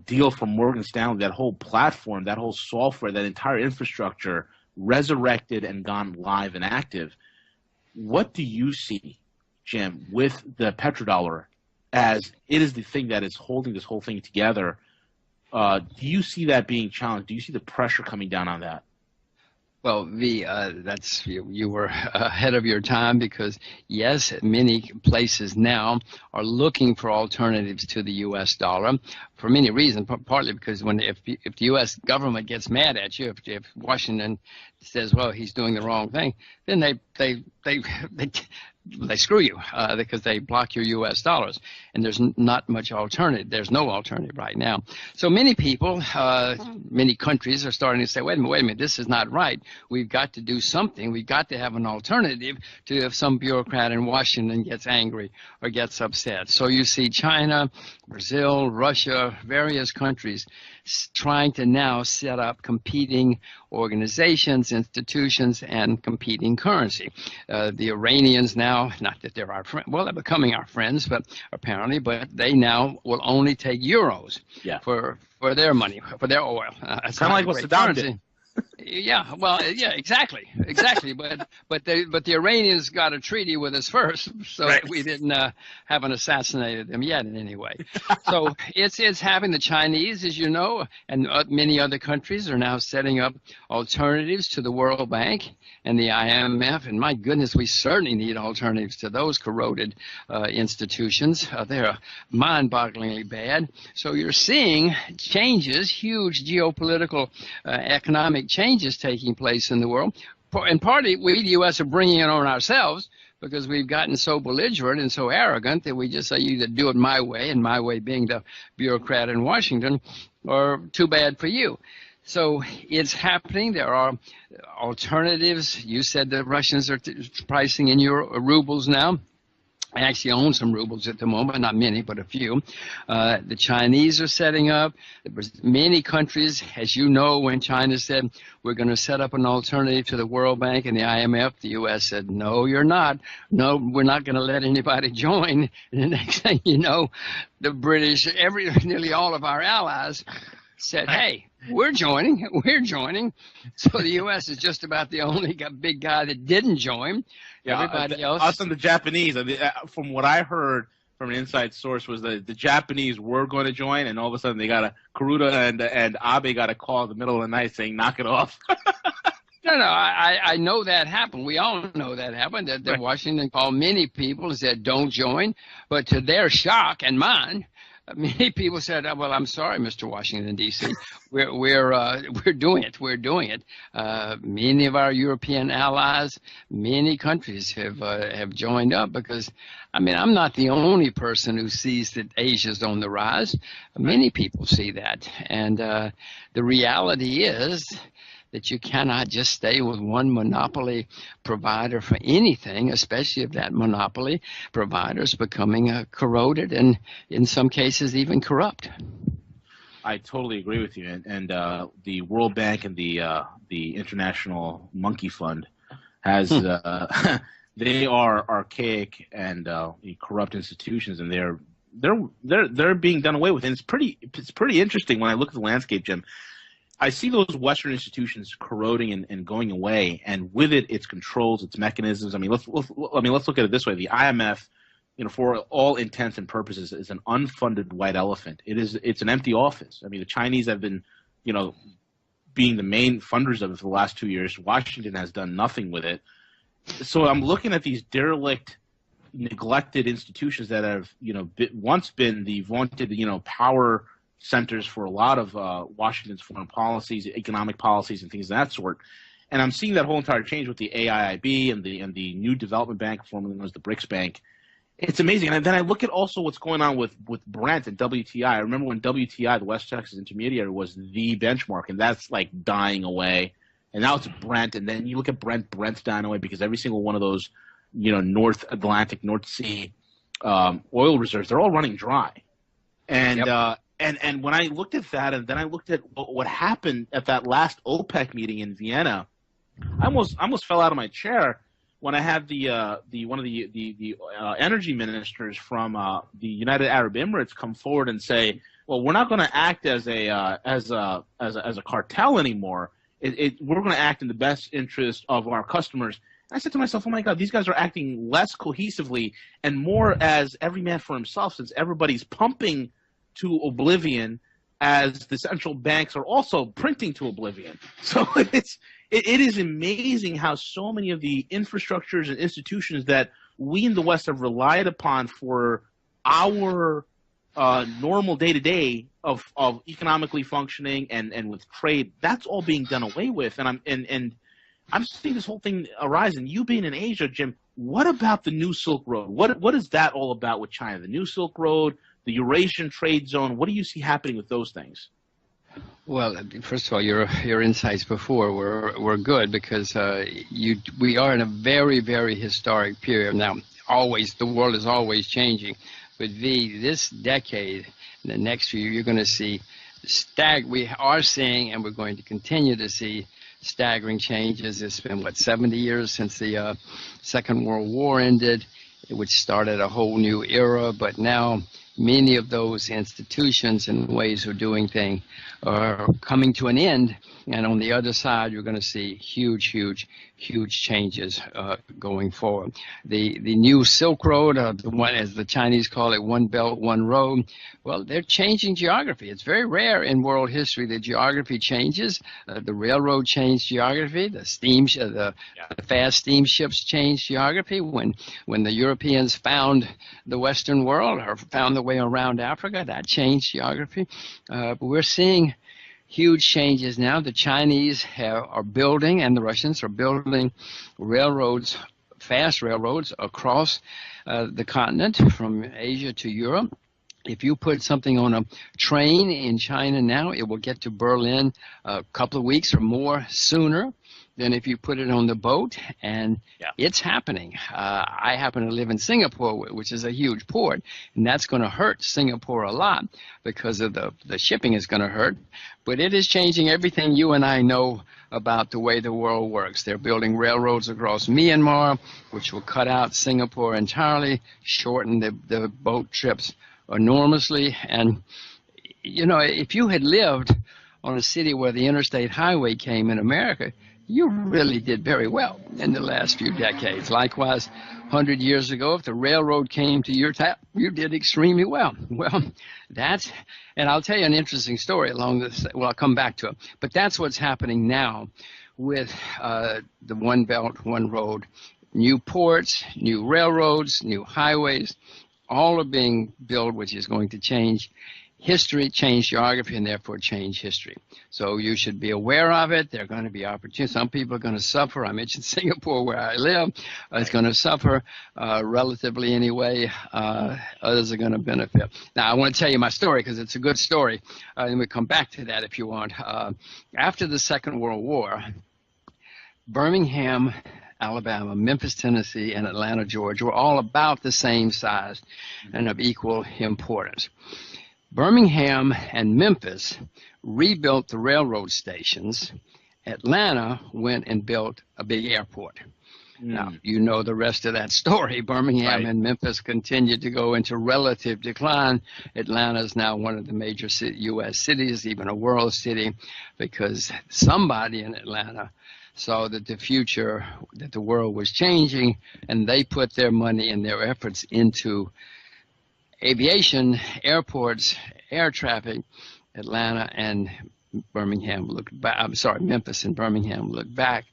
deal from Morgan Stanley, that whole platform, that whole software, that entire infrastructure resurrected and gone live and active. What do you see, Jim, with the petrodollar as it is the thing that is holding this whole thing together? Do you see that being challenged? Do you see the pressure coming down on that? Well, V, that's you were ahead of your time, because yes, many places now are looking for alternatives to the U.S. dollar for many reasons. Partly because if the U.S. government gets mad at you, if Washington says, well, he's doing the wrong thing, then they screw you because they block your U.S. dollars, and there's not much alternative. There's no alternative right now. So many people, many countries are starting to say, wait a minute, this is not right. We've got to do something. We've got to have an alternative to if some bureaucrat in Washington gets angry or gets upset. So you see China, Brazil, Russia, various countries trying to now set up competing organizations, institutions, and competing currency. The Iranians now, not that they're our friends, well, they're becoming our friends, but apparently, but they now will only take euros for their money, for their oil. It's kind of like what Saddam did. Yeah, well, yeah, exactly. But the Iranians got a treaty with us first, so right. We didn't haven't assassinated them yet in any way. So it's having the Chinese, as you know, and many other countries are now setting up alternatives to the World Bank and the IMF. And my goodness, we certainly need alternatives to those corroded institutions. They're mind-bogglingly bad. So you're seeing changes, huge geopolitical, economic changes taking place in the world. And partly we, the U.S., are bringing it on ourselves because we've gotten so belligerent and so arrogant that we just say you either do it my way, and my way being the bureaucrat in Washington, or too bad for you. So it's happening. There are alternatives. You said the Russians are pricing in your rubles now. I actually own some rubles at the moment, not many, but a few. The Chinese are setting up. There was many countries, as you know, when China said, we're going to set up an alternative to the World Bank and the IMF, the U.S. said, no, you're not. No, we're not going to let anybody join. And the next thing you know, the British, nearly all of our allies said, hey, we're joining. So the U.S. is just about the only big guy that didn't join. Yeah, everybody else. Us and the Japanese, from what I heard from an inside source, was that the Japanese were going to join, and all of a sudden they got Kuruda and Abe got a call in the middle of the night saying, knock it off. No, I know that happened. We all know that happened. That right. Washington called many people and said, don't join. But to their shock and mine, many people said, well, I'm sorry, Mr. Washington, D.C. We're doing it. We're doing it. Many of our European allies, many countries have joined up because, I mean, I'm not the only person who sees that Asia's on the rise. Many people see that. And the reality is that you cannot just stay with one monopoly provider for anything, especially if that monopoly provider is becoming corroded and in some cases even corrupt. I totally agree with you. And the World Bank and the International Monkey Fund has they are archaic and corrupt institutions, and they're being done away with. And it's pretty interesting when I look at the landscape, Jim. I see those Western institutions corroding and going away, and with it, its controls, its mechanisms. I mean, let's look at it this way: the IMF, for all intents and purposes, is an unfunded white elephant. It's an empty office. I mean, the Chinese have been, being the main funders of it for the last 2 years. Washington has done nothing with it. So I'm looking at these derelict, neglected institutions that have, once been the vaunted, power centers for a lot of Washington's foreign policies, economic policies, and things of that sort. And I'm seeing that whole entire change with the AIIB and the new development bank, formerly known as the BRICS Bank. It's amazing. And then I look at also what's going on with Brent and WTI. I remember when WTI, the West Texas Intermediary, was the benchmark, and that's like dying away. And now it's Brent, and then you look at Brent's dying away because every single one of those, North Atlantic, North Sea oil reserves, they're all running dry. And yep. And when I looked at that, and then I looked at what happened at that last OPEC meeting in Vienna, I almost fell out of my chair when I had one of the energy ministers from the United Arab Emirates come forward and say, well, we're not going to act as a cartel anymore. We're going to act in the best interest of our customers. And I said to myself, oh my God, these guys are acting less cohesively and more as every man for himself, since everybody's pumping to oblivion as the central banks are also printing to oblivion. So it is amazing how so many of the infrastructures and institutions that we in the West have relied upon for our normal day-to-day of economically functioning and with trade, that's all being done away with. And I'm seeing this whole thing arise. And you being in Asia, Jim, what about the new Silk Road? What is that all about with China? The new Silk Road, the Eurasian trade zone, what do you see happening with those things? Well, first of all, your insights before were good because we are in a very, very historic period now. The world is always changing, but this decade, in the next few, you're going to see we are seeing, and we're going to continue to see staggering changes. It's been 70 years since the Second World War ended, which started a whole new era, but now many of those institutions and ways of doing things are coming to an end. And on the other side, you're going to see huge changes going forward. The new Silk Road, the one, as the Chinese call it, one belt, one road, well, they're changing geography. It's very rare in world history that geography changes. The railroad changed geography. The fast steamships changed geography. When the Europeans found the Western world or found the way around Africa, that changed geography. But we're seeing huge changes now. The Chinese are building, and the Russians are building railroads fast railroads across the continent from Asia to Europe. If you put something on a train in China now, it will get to Berlin a couple of weeks or more sooner than if you put it on the boat, and it's happening. I happen to live in Singapore, which is a huge port, and that's going to hurt Singapore a lot because of the shipping is going to hurt. But it is changing everything you and I know about the way the world works. They're building railroads across Myanmar, which will cut out Singapore entirely, shorten the boat trips enormously. And, you know, if you had lived on a city where the interstate highway came in America, you really did very well in the last few decades. Likewise, 100 years ago, if the railroad came to your town, you did extremely well. Well, and I'll tell you an interesting story along this. Well, I'll come back to it. But that's what's happening now with the One Belt, One Road. New ports, new railroads, new highways, all are being built, which is going to change history, change geography, and therefore change history. So you should be aware of it. There are going to be opportunities. Some people are going to suffer. I mentioned Singapore, where I live. It's going to suffer relatively anyway. Others are going to benefit. Now, I want to tell you my story because it's a good story. And we'll come back to that if you want. After the Second World War, Birmingham, Alabama, Memphis, Tennessee, and Atlanta, Georgia were all about the same size and of equal importance. Birmingham and Memphis rebuilt the railroad stations. Atlanta went and built a big airport. Now, you know the rest of that story. Birmingham and Memphis continued to go into relative decline. Atlanta is now one of the major U.S. cities, even a world city, because somebody in Atlanta saw that the world was changing, and they put their money and their efforts into aviation, airports, air traffic. Atlanta and Birmingham looked back. I'm sorry, Memphis and Birmingham looked back,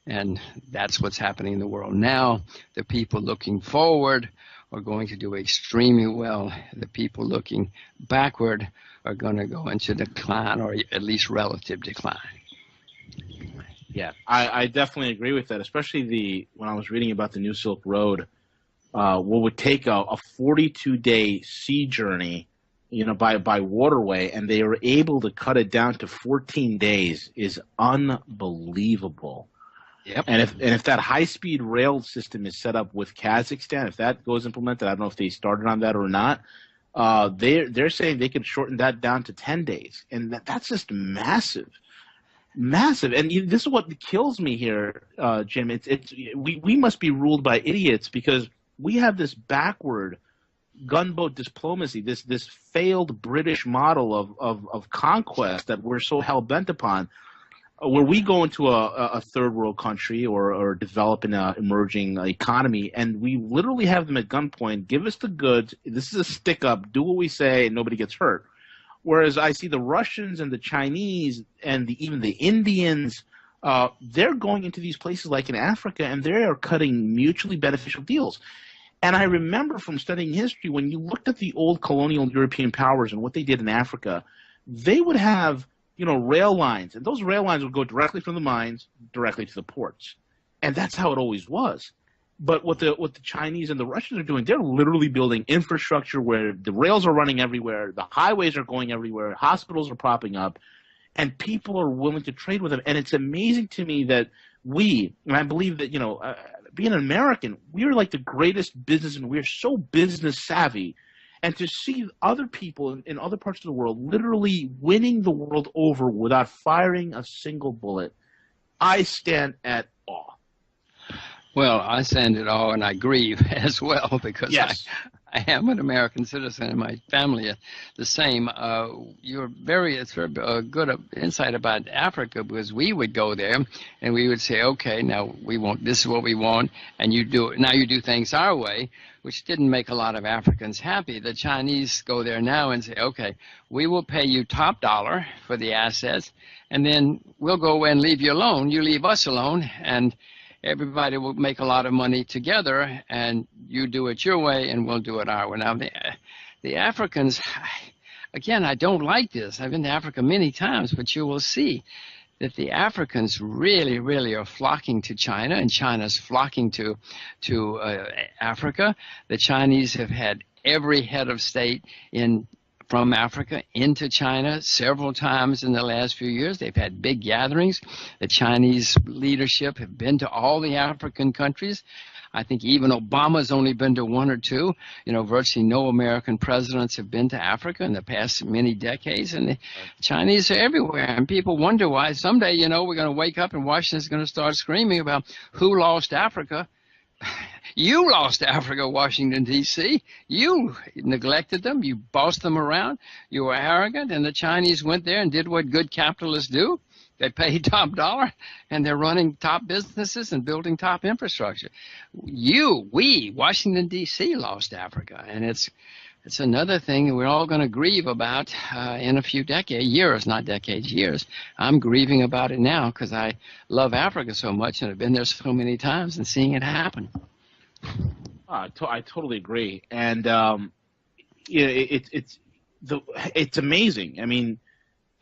and that's what's happening in the world now. The people looking forward are going to do extremely well. The people looking backward are going to go into decline, or at least relative decline. Yeah, I definitely agree with that, especially when I was reading about the New Silk Road. What would take a 42-day sea journey, by waterway, and they were able to cut it down to 14 days is unbelievable. Yep. And if that high-speed rail system is set up with Kazakhstan, if that goes implemented, I don't know if they started on that or not. They're saying they could shorten that down to 10 days, and that's just massive. Massive. And this is what kills me here, Jim. We must be ruled by idiots because we have this backward gunboat diplomacy, this failed British model of conquest that we're so hell-bent upon, where we go into a third world country or develop an emerging economy, and we literally have them at gunpoint, give us the goods, this is a stick-up, do what we say, and nobody gets hurt. Whereas I see the Russians and the Chinese and even the Indians, they're going into these places like in Africa, and they are cutting mutually beneficial deals. And I remember from studying history, when you looked at the old colonial European powers and what they did in Africa, they would have, rail lines, and those rail lines would go directly from the mines directly to the ports. And that's how it always was. But what the Chinese and the Russians are doing, they're literally building infrastructure where the rails are running everywhere, the highways are going everywhere, hospitals are popping up, and people are willing to trade with them. And it's amazing to me that and I believe that, being an American, we're like the greatest business, and we're so business savvy. And to see other people in other parts of the world literally winning the world over without firing a single bullet, I stand at awe. Well, I stand at awe, and I grieve as well because yes. I am an American citizen, and my family are the same. It's very good insight about Africa, because we would go there and we would say, okay, now this is what we want, and you do things our way, which didn't make a lot of Africans happy. The Chinese go there now and say, okay, we will pay you top dollar for the assets, and then we'll go away and leave you alone. You leave us alone, and everybody will make a lot of money together, and you do it your way, and we'll do it our way. Now, the Africans, again, I don't like this. I've been to Africa many times, but you will see that the Africans really are flocking to China, and China's flocking to Africa. The Chinese have had every head of state from Africa into China several times in the last few years. They've had big gatherings. The Chinese leadership have been to all the African countries. I think even Obama's only been to one or two. Virtually no American presidents have been to Africa in the past many decades, and the Chinese are everywhere. And people wonder why someday, we're going to wake up and Washington's going to start screaming about who lost Africa. You lost Africa, Washington, D.C. You neglected them. You bossed them around. You were arrogant, and the Chinese went there and did what good capitalists do. They paid top dollar, and they're running top businesses and building top infrastructure. We, Washington, D.C., lost Africa, and it's another thing we're all going to grieve about in a few years, not decades, years. I'm grieving about it now because I love Africa so much and have been there so many times and seeing it happen. I totally agree, and it's amazing. I mean,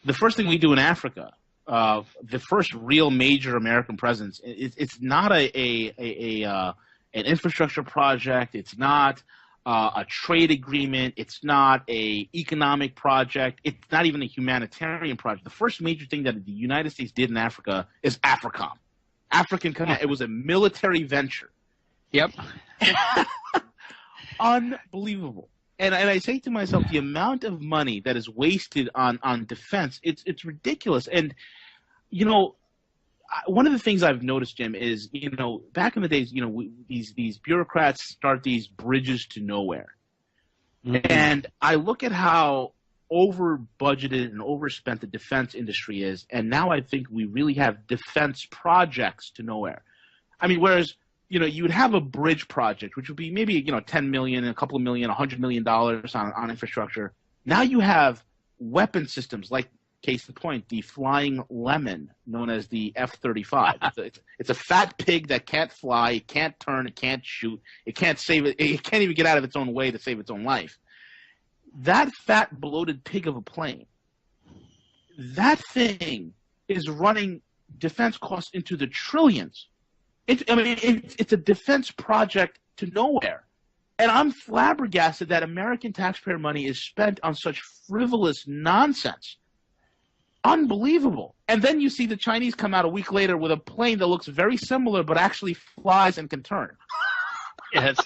the first thing we do in Africa. The first real major American presence. It's not an infrastructure project. It's not a trade agreement. It's not an economic project. It's not even a humanitarian project. The first major thing that the United States did in Africa is AFRICOM. It was a military venture. Yep. Unbelievable. And I say to myself, the amount of money that is wasted on defense, it's ridiculous. And, one of the things I've noticed, Jim, is, back in the days, these bureaucrats start these bridges to nowhere. Mm-hmm. And I look at how over-budgeted and overspent the defense industry is, and now I think we really have defense projects to nowhere. I mean, whereas you would have a bridge project, which would be maybe, $10 million, a couple of million, $100 million on infrastructure. Now you have weapon systems like, case in point, the flying lemon known as the F-35. It's a fat pig that can't fly, it can't turn, it can't shoot, it can't save it, it can't even get out of its own way to save its own life. That fat, bloated pig of a plane, that thing is running defense costs into the trillions. It's a defense project to nowhere. And I'm flabbergasted that American taxpayer money is spent on such frivolous nonsense. Unbelievable. And then you see the Chinese come out a week later with a plane that looks very similar but actually flies and can turn. Yes.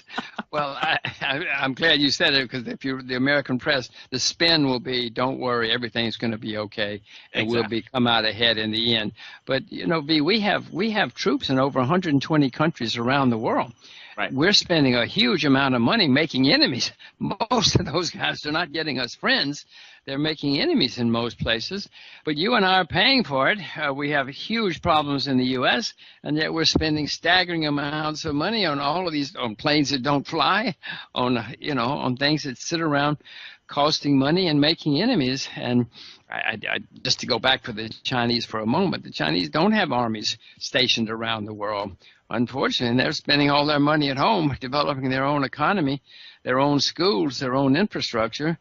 Well, I'm glad you said it, because if you're the American press, the spin will be, don't worry, everything's going to be okay, and Exactly. we'll come out ahead in the end. But, V, we have troops in over 120 countries around the world. Right. We're spending a huge amount of money making enemies. Most of those guys are not getting us friends. They're making enemies in most places. But you and I are paying for it. We have huge problems in the U.S., and yet we're spending staggering amounts of money on all of these, on planes that don't fly, on things that sit around costing money and making enemies. And I just to go back for the Chinese for a moment, the Chinese don't have armies stationed around the world. Unfortunately, they're spending all their money at home developing their own economy, their own schools, their own infrastructure,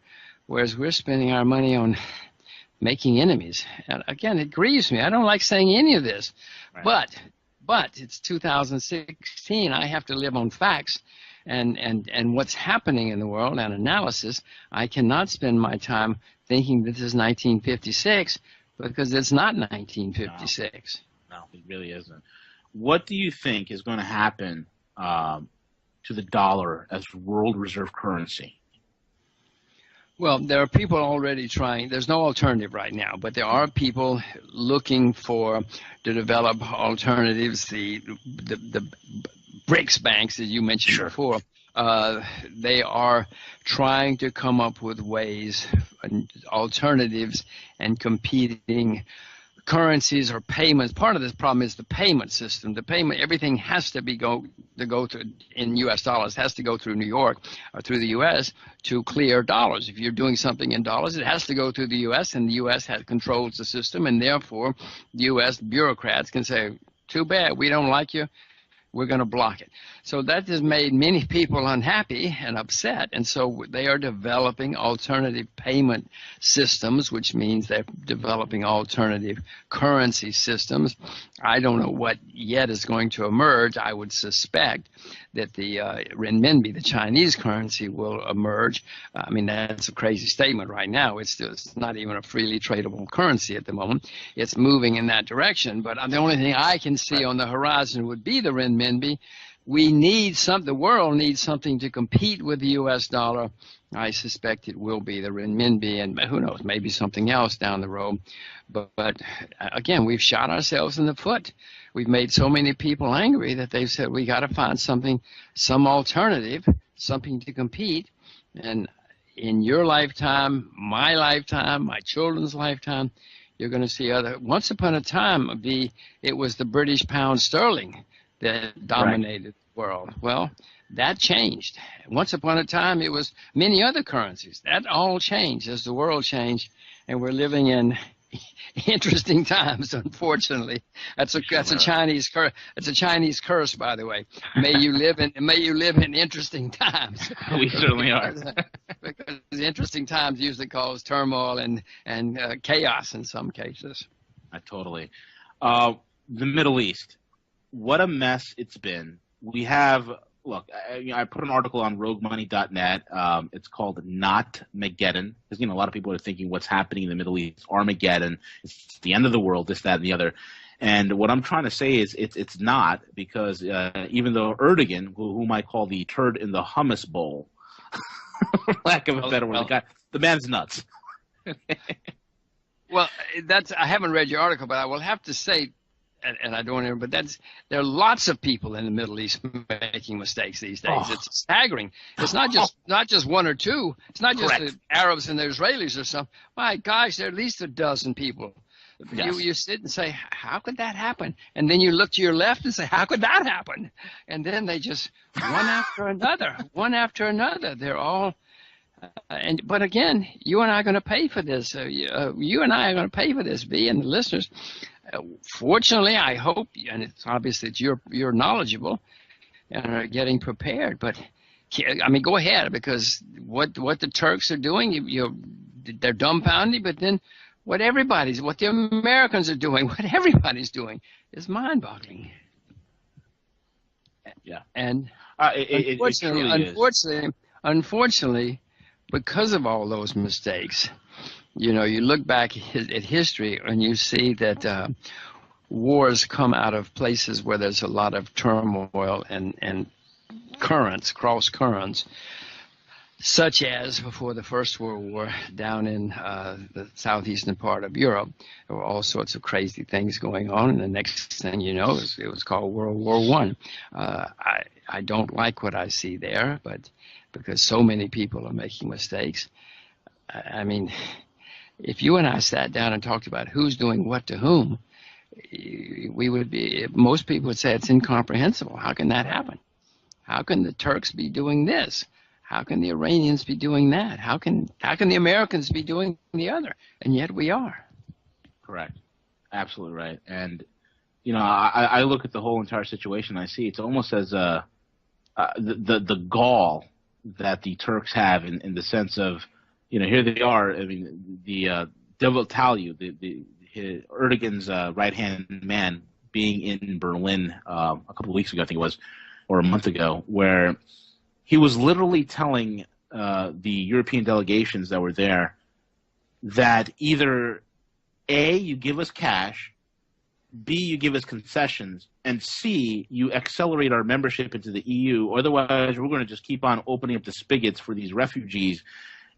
whereas we're spending our money on making enemies. And again, it grieves me. I don't like saying any of this, right. But it's 2016. I have to live on facts and what's happening in the world and analysis. I cannot spend my time thinking this is 1956 because it's not 1956. No, it really isn't. What do you think is going to happen to the dollar as world reserve currency? Well, there are people already trying. There's no alternative right now, but there are people looking to develop alternatives. The BRICS banks, as you mentioned before, they are trying to come up with ways, alternatives, and competing currencies or payments. Part of this problem is the payment system. The payment, everything has to go through in U.S. dollars, has to go through New York or through the U.S. to clear dollars. If you're doing something in dollars, it has to go through the U.S. and the U.S. controls the system, and therefore the U.S. bureaucrats can say, too bad, we don't like you. We're going to block it. So that has made many people unhappy and upset. And so they are developing alternative payment systems, which means they're developing alternative currency systems. I don't know what yet is going to emerge. I would suspect that the renminbi, the Chinese currency, will emerge. I mean, that's a crazy statement right now. It's not even a freely tradable currency at the moment. It's moving in that direction. But the only thing I can see on the horizon would be the renminbi. The world needs something to compete with the U.S. dollar. I suspect it will be the renminbi, and who knows, maybe something else down the road. But again, we've shot ourselves in the foot. We've made so many people angry that they've said we got to find some alternative, something to compete. And in your lifetime, my children's lifetime, you're going to see once upon a time, it was the British pound sterling that dominated the world. Well, that changed. Once upon a time, it was many other currencies. That all changed as the world changed, and we're living in interesting times. Unfortunately, that's a Chinese curse. It's a Chinese curse, by the way. May you live in interesting times. We certainly are. Because interesting times usually cause turmoil and chaos in some cases. Totally. The Middle East. What a mess it's been. We have, look, I put an article on roguemoney.net. It's called Not Mageddon. Because, a lot of people are thinking what's happening in the Middle East, Armageddon, it's the end of the world, this, that, and the other. And what I'm trying to say is it's not, because even though Erdogan, whom I call the turd in the hummus bowl, for lack of a better word, the man's nuts. Well, I haven't read your article, but I will have to say, and I don't know, but there are lots of people in the Middle East making mistakes these days. Oh. It's staggering. It's not just one or two. It's not just the Arabs and the Israelis or something. My gosh, there are at least a dozen people. Yes. You sit and say, how could that happen? And then you look to your left and say, how could that happen? And then they just one after another. They're all. But again, you and I are going to pay for this. You and I are going to pay for this, V, and the listeners. Fortunately, I hope, and it's obvious that you're knowledgeable and are getting prepared. But I mean, go ahead, because what the Turks are doing, they're dumbfounded. But then what the Americans are doing, what everybody's doing, is mind-boggling. Yeah, and unfortunately, because of all those mistakes, you look back at history and you see that wars come out of places where there's a lot of turmoil and cross currents, such as before the First World War down in the southeastern part of Europe. There were all sorts of crazy things going on, and the next thing you know, it was called World War I. I don't like what I see there, but because so many people are making mistakes. I mean, if you and I sat down and talked about who's doing what to whom, most people would say it's incomprehensible. How can that happen? How can the Turks be doing this? How can the Iranians be doing that? How can the Americans be doing the other? And yet we are. Correct. Absolutely right. And, I look at the whole entire situation. I see it's almost as the gall that the Turks have in the sense of, here they are. I mean, the devil tell you, Erdogan's right-hand man being in Berlin a couple of weeks ago, I think it was, or a month ago, where he was literally telling the European delegations that were there that either A, you give us cash, B, you give us concessions, and C, you accelerate our membership into the EU. Otherwise, we're going to just keep on opening up the spigots for these refugees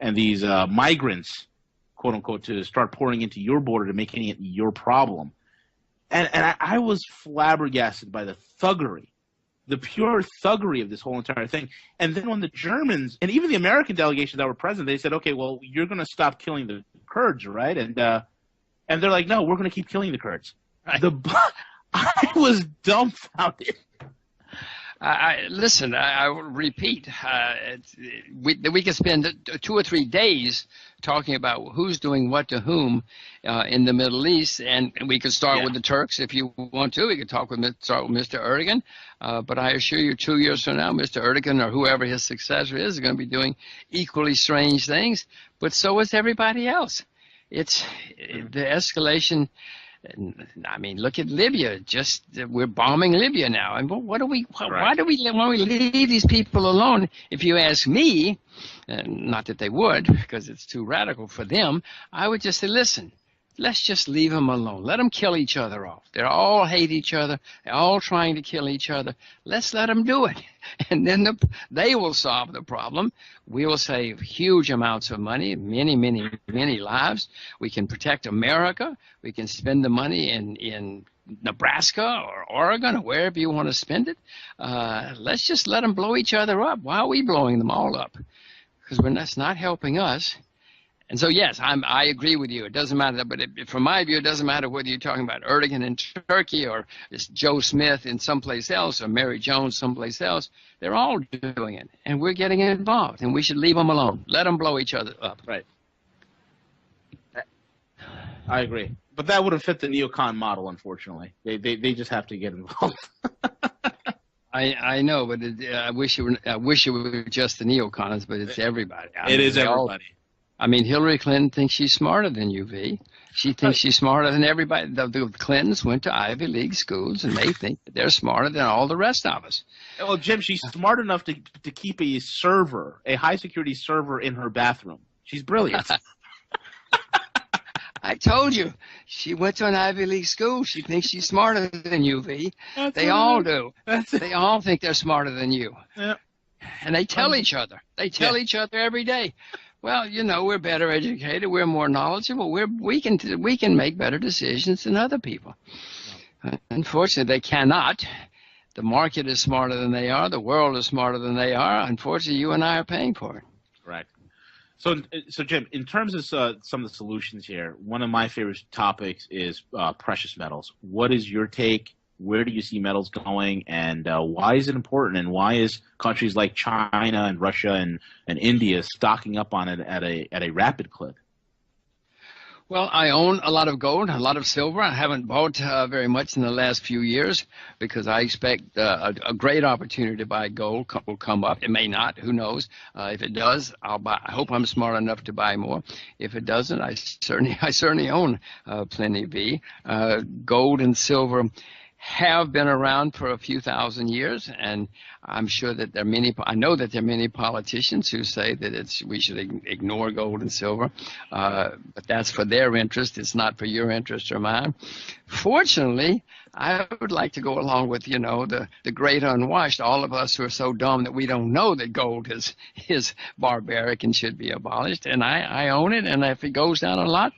and these migrants, quote unquote, to start pouring into your border to making it your problem. And I was flabbergasted by the thuggery, the pure thuggery of this whole entire thing. And then when the Germans and even the American delegation that were present, they said, okay, well, you're going to stop killing the Kurds, right? And they're like, no, we're going to keep killing the Kurds. Right. I was dumbfounded. Listen. I will repeat. We could spend 2 or 3 days talking about who's doing what to whom in the Middle East, and we could start with the Turks if you want to. We could start with Mr. Erdogan, but I assure you, 2 years from now, Mr. Erdogan or whoever his successor is going to be doing equally strange things. But so is everybody else. It's the escalation. I mean, look at Libya. We're bombing Libya now. And why do we leave these people alone? If you ask me, not that they would, because it's too radical for them, I would just say, listen, let's just leave them alone. Let them kill each other off. They all hate each other. They're all trying to kill each other. Let's let them do it. And then they will solve the problem. We will save huge amounts of money, many, many, many lives. We can protect America. We can spend the money in Nebraska or Oregon or wherever you want to spend it. Let's just let them blow each other up. Why are we blowing them all up? Because that's not helping us. And so, yes, I agree with you. It doesn't matter. But from my view, it doesn't matter whether you're talking about Erdogan in Turkey or it's Joe Smith in someplace else or Mary Jones someplace else. They're all doing it. And we're getting involved. And we should leave them alone. Let them blow each other up. Right. I agree. But that wouldn't fit the neocon model, unfortunately. They just have to get involved. I know, but I wish it were just the neocons, but it's everybody. It is everybody. I mean, Hillary Clinton thinks she's smarter than you, V. She thinks she's smarter than everybody. The Clintons went to Ivy League schools, and they think that they're smarter than all the rest of us. Well, Jim, she's smart enough to keep a high-security server in her bathroom. She's brilliant. I told you. She went to an Ivy League school. She thinks she's smarter than you, V. They all do. They all think they're smarter than you. Yeah. And they tell each other. They tell each other every day. Well, we're better educated. We're more knowledgeable. We can make better decisions than other people. Unfortunately, they cannot. The market is smarter than they are. The world is smarter than they are. Unfortunately, you and I are paying for it. Correct. So Jim, in terms of some of the solutions here, one of my favorite topics is precious metals. What is your take? Where do you see metals going, and why is it important, and why is countries like China and Russia and India stocking up on it at a rapid clip? Well, I own a lot of gold, a lot of silver. I haven't bought very much in the last few years because I expect a great opportunity to buy gold will come up. It may not. Who knows? If it does, I'll buy. I hope I'm smart enough to buy more. If it doesn't, I certainly own plenty. Gold and silver have been around for a few thousand years, and I'm sure that I know that there are many politicians who say that we should ignore gold and silver, but that's for their interest. It's not for your interest or mine. Fortunately, I would like to go along with, the great unwashed, all of us who are so dumb that we don't know that gold is barbaric and should be abolished, and I own it, and if it goes down a lot,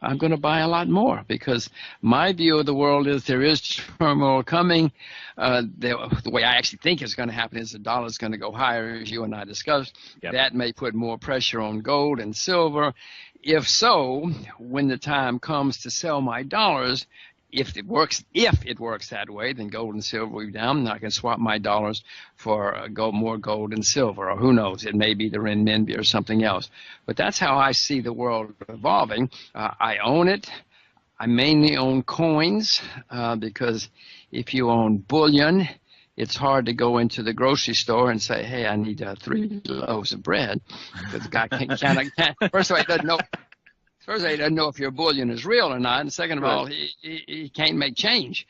I'm going to buy a lot more because my view of the world is there is turmoil coming. The way I actually think it's going to happen is the dollar is going to go higher, as you and I discussed. Yep. That may put more pressure on gold and silver. If so, when the time comes to sell my dollars, if it works that way, then gold and silver will be down, and I can swap my dollars for more gold and silver, or who knows, it may be the renminbi or something else. But that's how I see the world evolving. I own it. I mainly own coins because if you own bullion, it's hard to go into the grocery store and say, hey, I need 3 loaves of bread, because the guy can't. First of all, he doesn't know. First, he doesn't know if your bullion is real or not, and second of all, he can't make change.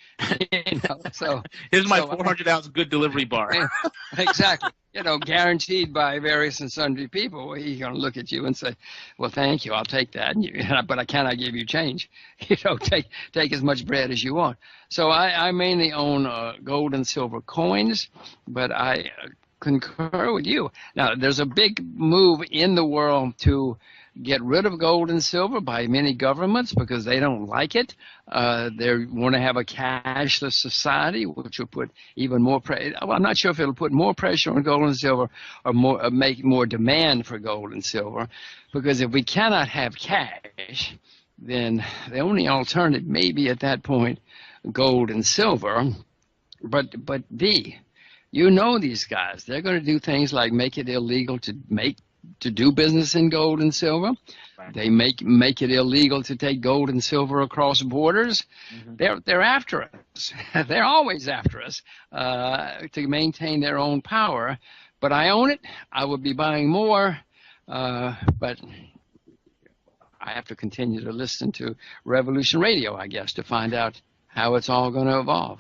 So here's my 400-ounce good delivery bar. Exactly. Guaranteed by various and sundry people. Well, he's going to look at you and say, "Well, thank you, I'll take that." But I cannot give you change. Take as much bread as you want. So I mainly own gold and silver coins, but I concur with you. Now, there's a big move in the world to get rid of gold and silver by many governments because they don't like it. They want to have a cashless society, which will put even more pressure. Well, I'm not sure if it'll put more pressure on gold and silver or make more demand for gold and silver, because if we cannot have cash, then the only alternative may be at that point gold and silver. But You know these guys. They're going to do things like make it illegal to do business in gold and silver. Right. They make it illegal to take gold and silver across borders. They're after us. They're always after us to maintain their own power. But I own it. I would be buying more, but I have to continue to listen to Revolution Radio, I guess, to find out how it's all going to evolve.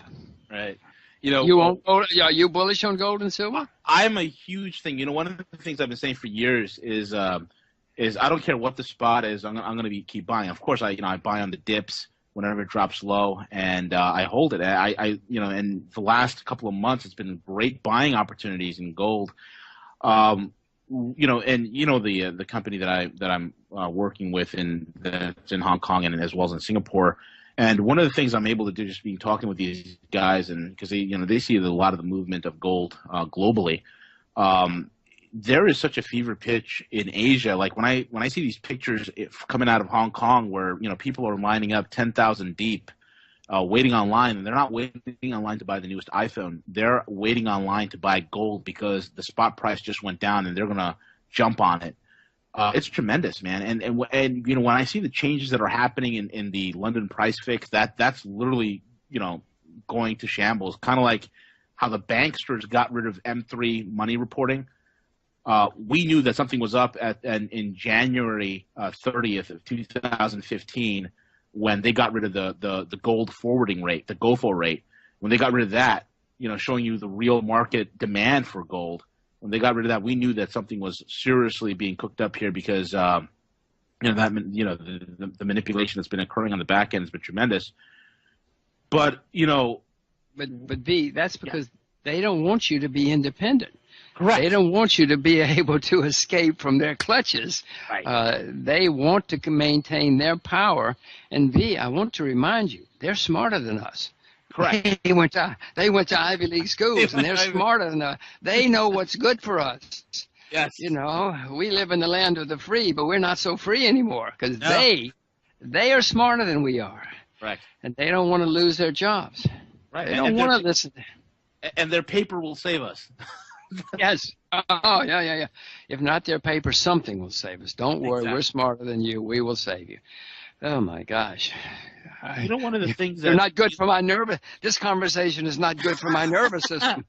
Right. You know, are you bullish on gold and silver? I'm a huge thing. You know, one of the things I've been saying for years is I don't care what the spot is. I'm going to keep buying. Of course, I buy on the dips whenever it drops low, and I hold it. And the last couple of months, it's been great buying opportunities in gold. The company that I'm working with that's in Hong Kong and as well as in Singapore. And one of the things I'm able to do, just being talking with these guys, and because they see a lot of the movement of gold globally, there is such a fever pitch in Asia. Like when I see these pictures coming out of Hong Kong, where people are lining up 10,000 deep, waiting online, and they're not waiting online to buy the newest iPhone. They're waiting online to buy gold because the spot price just went down, and they're gonna jump on it. It's tremendous, man. And when I see the changes that are happening in the London price fix, that's literally going to shambles. Kind of like how the banksters got rid of M3 money reporting. We knew that something was up in January 30th of 2015 when they got rid of the gold forwarding rate, the GOFO rate. When they got rid of that, showing you the real market demand for gold. When they got rid of that, we knew that something was seriously being cooked up here because the manipulation that's been occurring on the back end has been tremendous. But B, that's because they don't want you to be independent. Correct. They don't want you to be able to escape from their clutches. Right. They want to maintain their power. And B, I want to remind you, they're smarter than us. Correct. They went to Ivy League schools, and they're smarter than us. They know what's good for us. Yes. We live in the land of the free, but we're not so free anymore because they are smarter than we are. Right. And they don't want to lose their jobs. Right. They don't want to listen. And their paper will save us. Yes. Oh, yeah. If not their paper, something will save us. Don't worry. Exactly. We're smarter than you. We will save you. Oh, my gosh. One of the things they're not good for my nervous. This conversation is not good for my nervous system.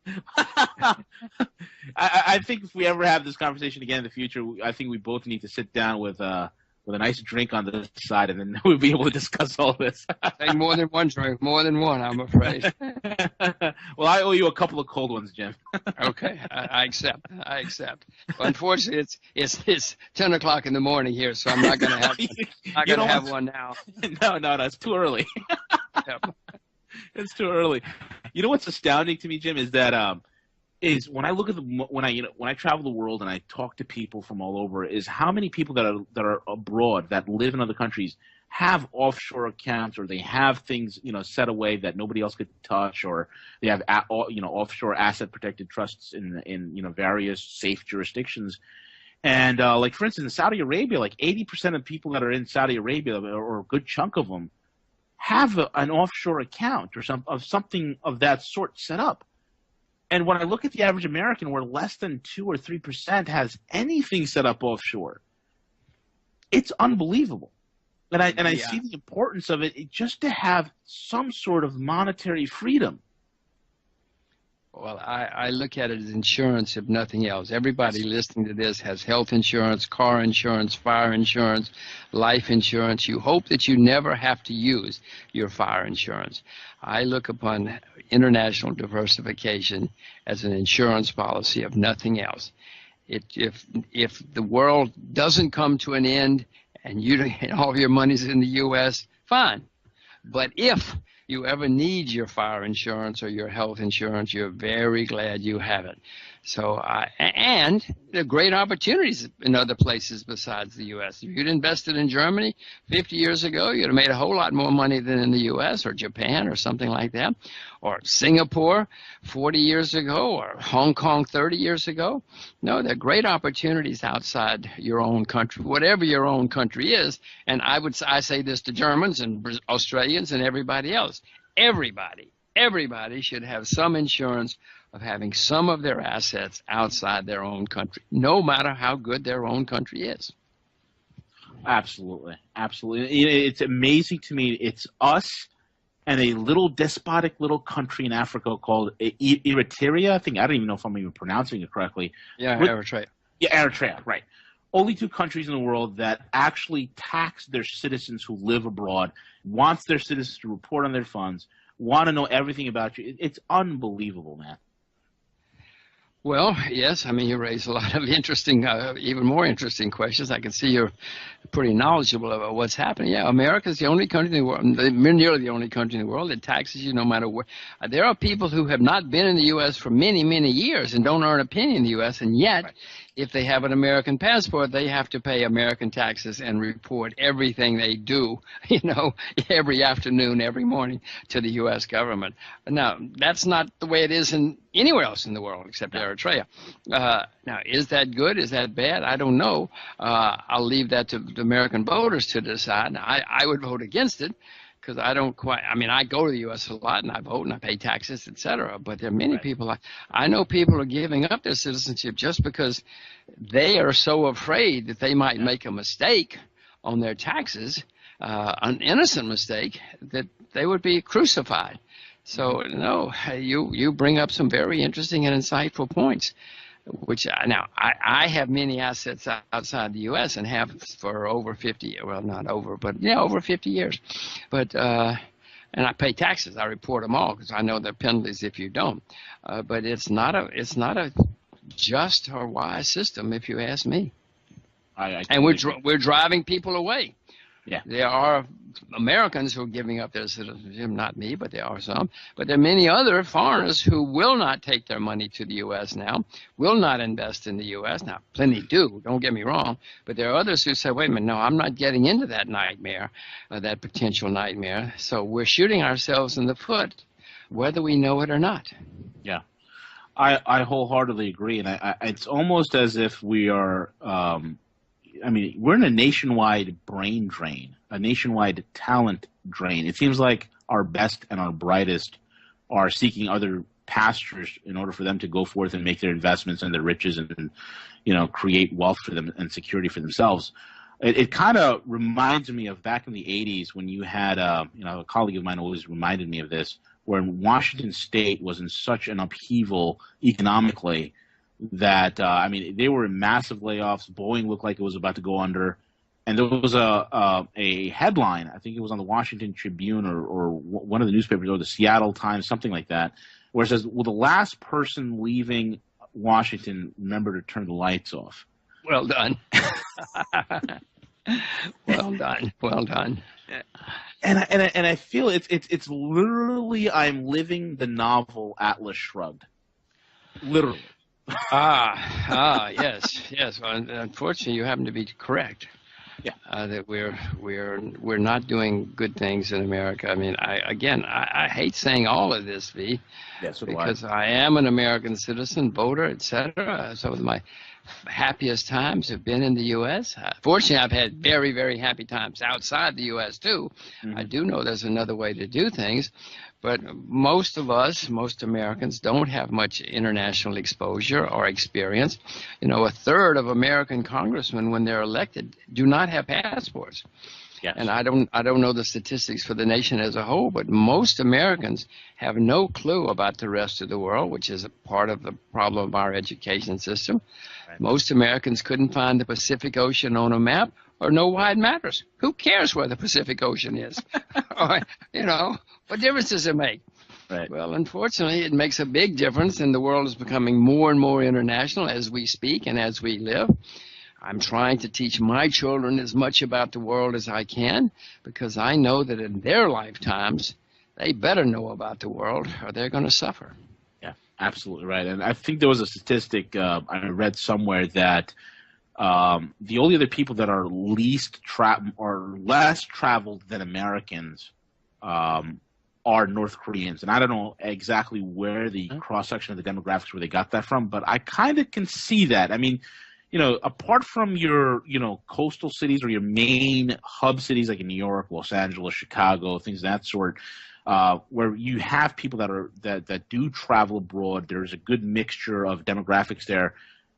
I think if we ever have this conversation again in the future, I think we both need to sit down with a nice drink on the side, and then we'll be able to discuss all this. Take more than one drink, more than one, I'm afraid. Well, I owe you a couple of cold ones, Jim. Okay, I accept. But unfortunately, it's 10 o'clock in the morning here, so I'm not going to have one now. No, it's too early. Yep. It's too early. You know what's astounding to me, Jim, is that is when I look at when I travel the world and I talk to people from all over, is how many people that are abroad that live in other countries have offshore accounts, or they have things set away that nobody else could touch, or they have offshore asset protected trusts in various safe jurisdictions. And like for instance, in Saudi Arabia, like 80% of people that are in Saudi Arabia, or a good chunk of them, have an offshore account or something of that sort set up. And when I look at the average American, where less than 2 or 3% has anything set up offshore, it's unbelievable. And I see the importance of it just to have some sort of monetary freedom. Well, I look at it as insurance, if nothing else. Everybody listening to this has health insurance, car insurance, fire insurance, life insurance. You hope that you never have to use your fire insurance. I look upon international diversification as an insurance policy of nothing else. If the world doesn't come to an end and all your money's in the U.S., fine. But if you ever need your fire insurance or your health insurance, you're very glad you have it. So, and there are great opportunities in other places besides the U.S. If you'd invested in Germany 50 years ago, you'd have made a whole lot more money than in the U.S. or Japan or something like that, or Singapore 40 years ago, or Hong Kong 30 years ago. No, there are great opportunities outside your own country, whatever your own country is. And I say this to Germans and Australians and everybody else. Everybody should have some insurance of having some of their assets outside their own country, no matter how good their own country is. Absolutely. Absolutely. It's amazing to me. It's us and a little despotic little country in Africa called Eritrea. I don't even know if I'm even pronouncing it correctly. Yeah, Eritrea. Yeah, Eritrea, right. Only two countries in the world that actually tax their citizens who live abroad, wants their citizens to report on their funds, want to know everything about you. It's unbelievable, man. Well, yes. I mean, you raise a lot of interesting, even more interesting questions. I can see you're pretty knowledgeable about what's happening. Yeah, America's the only country in the world, nearly the only country in the world that taxes you no matter where. There are people who have not been in the U.S. for many, many years and don't earn a penny in the U.S., and yet, right, if they have an American passport, they have to pay American taxes and report everything they do, every afternoon, every morning to the U.S. government. Now, that's not the way it is in anywhere else in the world except Eritrea. Now, is that good? Is that bad? I don't know. I'll leave that to the American voters to decide. I would vote against it because I don't quite. I mean, I go to the U.S. a lot and I vote and I pay taxes, etc. But there are many people. I know people are giving up their citizenship just because they are so afraid that they might make a mistake on their taxes, an innocent mistake, that they would be crucified. So, no, you bring up some very interesting and insightful points, which now I have many assets outside the U.S. and have for over 50, well, not over, but over 50 years. But, and I pay taxes. I report them all because I know there are penalties if you don't. But it's not a just or wise system, if you ask me. And we're driving people away. Yeah, there are Americans who are giving up their citizenship, not me, but there are some. But there are many other foreigners who will not take their money to the U.S. now, will not invest in the U.S. Now, plenty do, don't get me wrong. But there are others who say, wait a minute, no, I'm not getting into that nightmare, that potential nightmare. So we're shooting ourselves in the foot, whether we know it or not. Yeah, I wholeheartedly agree. And it's almost as if we are we're in a nationwide brain drain, a nationwide talent drain. It seems like our best and our brightest are seeking other pastures in order for them to go forth and make their investments and their riches and create wealth for them and security for themselves. It kind of reminds me of back in the 80s when you had, a colleague of mine always reminded me of this, where Washington State was in such an upheaval economically that, they were in massive layoffs. Boeing looked like it was about to go under. And there was a headline, I think it was on the Washington Tribune or one of the newspapers, or the Seattle Times, something like that, where it says, will the last person leaving Washington remember to turn the lights off? Well done. Well done. Well done. And I feel it's literally I'm living the novel Atlas Shrugged. Literally. Yes. Well, unfortunately, you happen to be correct. Yeah. That we're not doing good things in America. I mean, I hate saying all of this, V. Yeah, so do because I am an American citizen, voter, etc. Some of my happiest times have been in the U.S. Fortunately, I've had very, very happy times outside the U.S. too. Mm-hmm. I do know there's another way to do things. But most Americans don't have much international exposure or experience. A third of American congressmen, when they're elected, do not have passports. Yes. And I don't know the statistics for the nation as a whole, but most Americans have no clue about the rest of the world, which is a part of the problem of our education system. Right. Most Americans couldn't find the Pacific Ocean on a map or know why it matters. Who cares where the Pacific Ocean is? What difference does it make? Right. Well, unfortunately, it makes a big difference, and the world is becoming more and more international as we speak and as we live. I'm trying to teach my children as much about the world as I can because I know that in their lifetimes, they better know about the world or they're going to suffer. Yeah, absolutely right. And I think there was a statistic I read somewhere that the only other people that are less traveled than Americans are North Koreans. And I don't know exactly where the cross-section of the demographics where they got that from, but I kind of can see that. I mean, apart from your, coastal cities or your main hub cities like in New York, Los Angeles, Chicago, things of that sort, where you have people that do travel abroad. There's a good mixture of demographics there.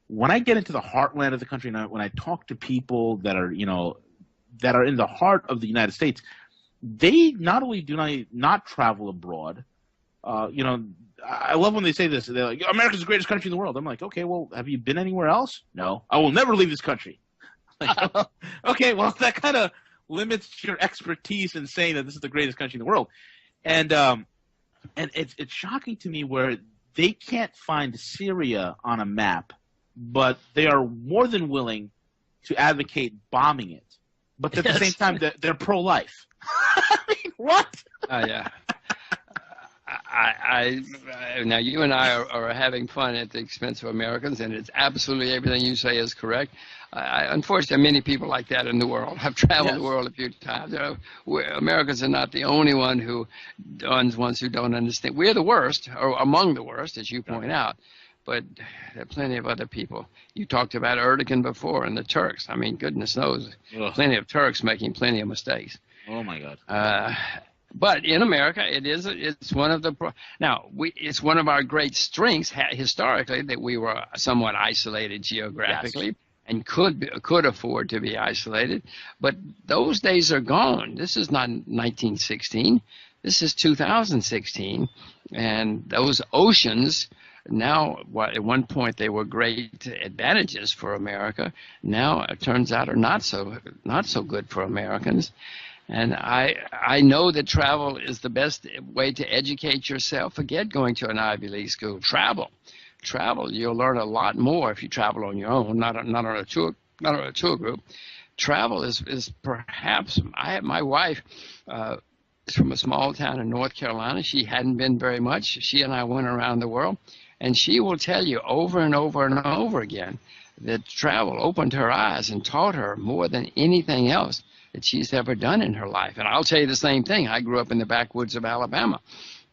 When I get into the heartland of the country, and when I talk to people that are in the heart of the United States, they not only do not travel abroad. I love when they say this. They're like, America's the greatest country in the world. I'm like, okay, well, have you been anywhere else? No. I will never leave this country. Like, okay, well, that kind of limits your expertise in saying that this is the greatest country in the world. And it's shocking to me where they can't find Syria on a map, but they are more than willing to advocate bombing it. But at the same time, they're pro-life. I mean, what? Yeah. Now you and I are having fun at the expense of Americans, and it's absolutely everything you say is correct. Unfortunately, many people like that in the world. I've traveled the world a few times. Americans are not the only ones who don't understand. We're the worst, or among the worst, as you point out. But there are plenty of other people. You talked about Erdogan before and the Turks. I mean, goodness knows, plenty of Turks making plenty of mistakes. Oh my God. But in America, it's one of it's one of our great strengths historically that we were somewhat isolated geographically and could afford to be isolated. But those days are gone. This is not 1916. This is 2016, and those oceans. Now, at one point they were great advantages for America. Now it turns out are not so good for Americans. And I know that travel is the best way to educate yourself. Forget going to an Ivy League school. Travel. You'll learn a lot more if you travel on your own, not on a tour group. Travel is perhaps. My wife is from a small town in North Carolina. She hadn't been very much. She and I went around the world, and she will tell you over and over and over again that travel opened her eyes and taught her more than anything else that she's ever done in her life. And I'll tell you the same thing. I grew up in the backwoods of Alabama.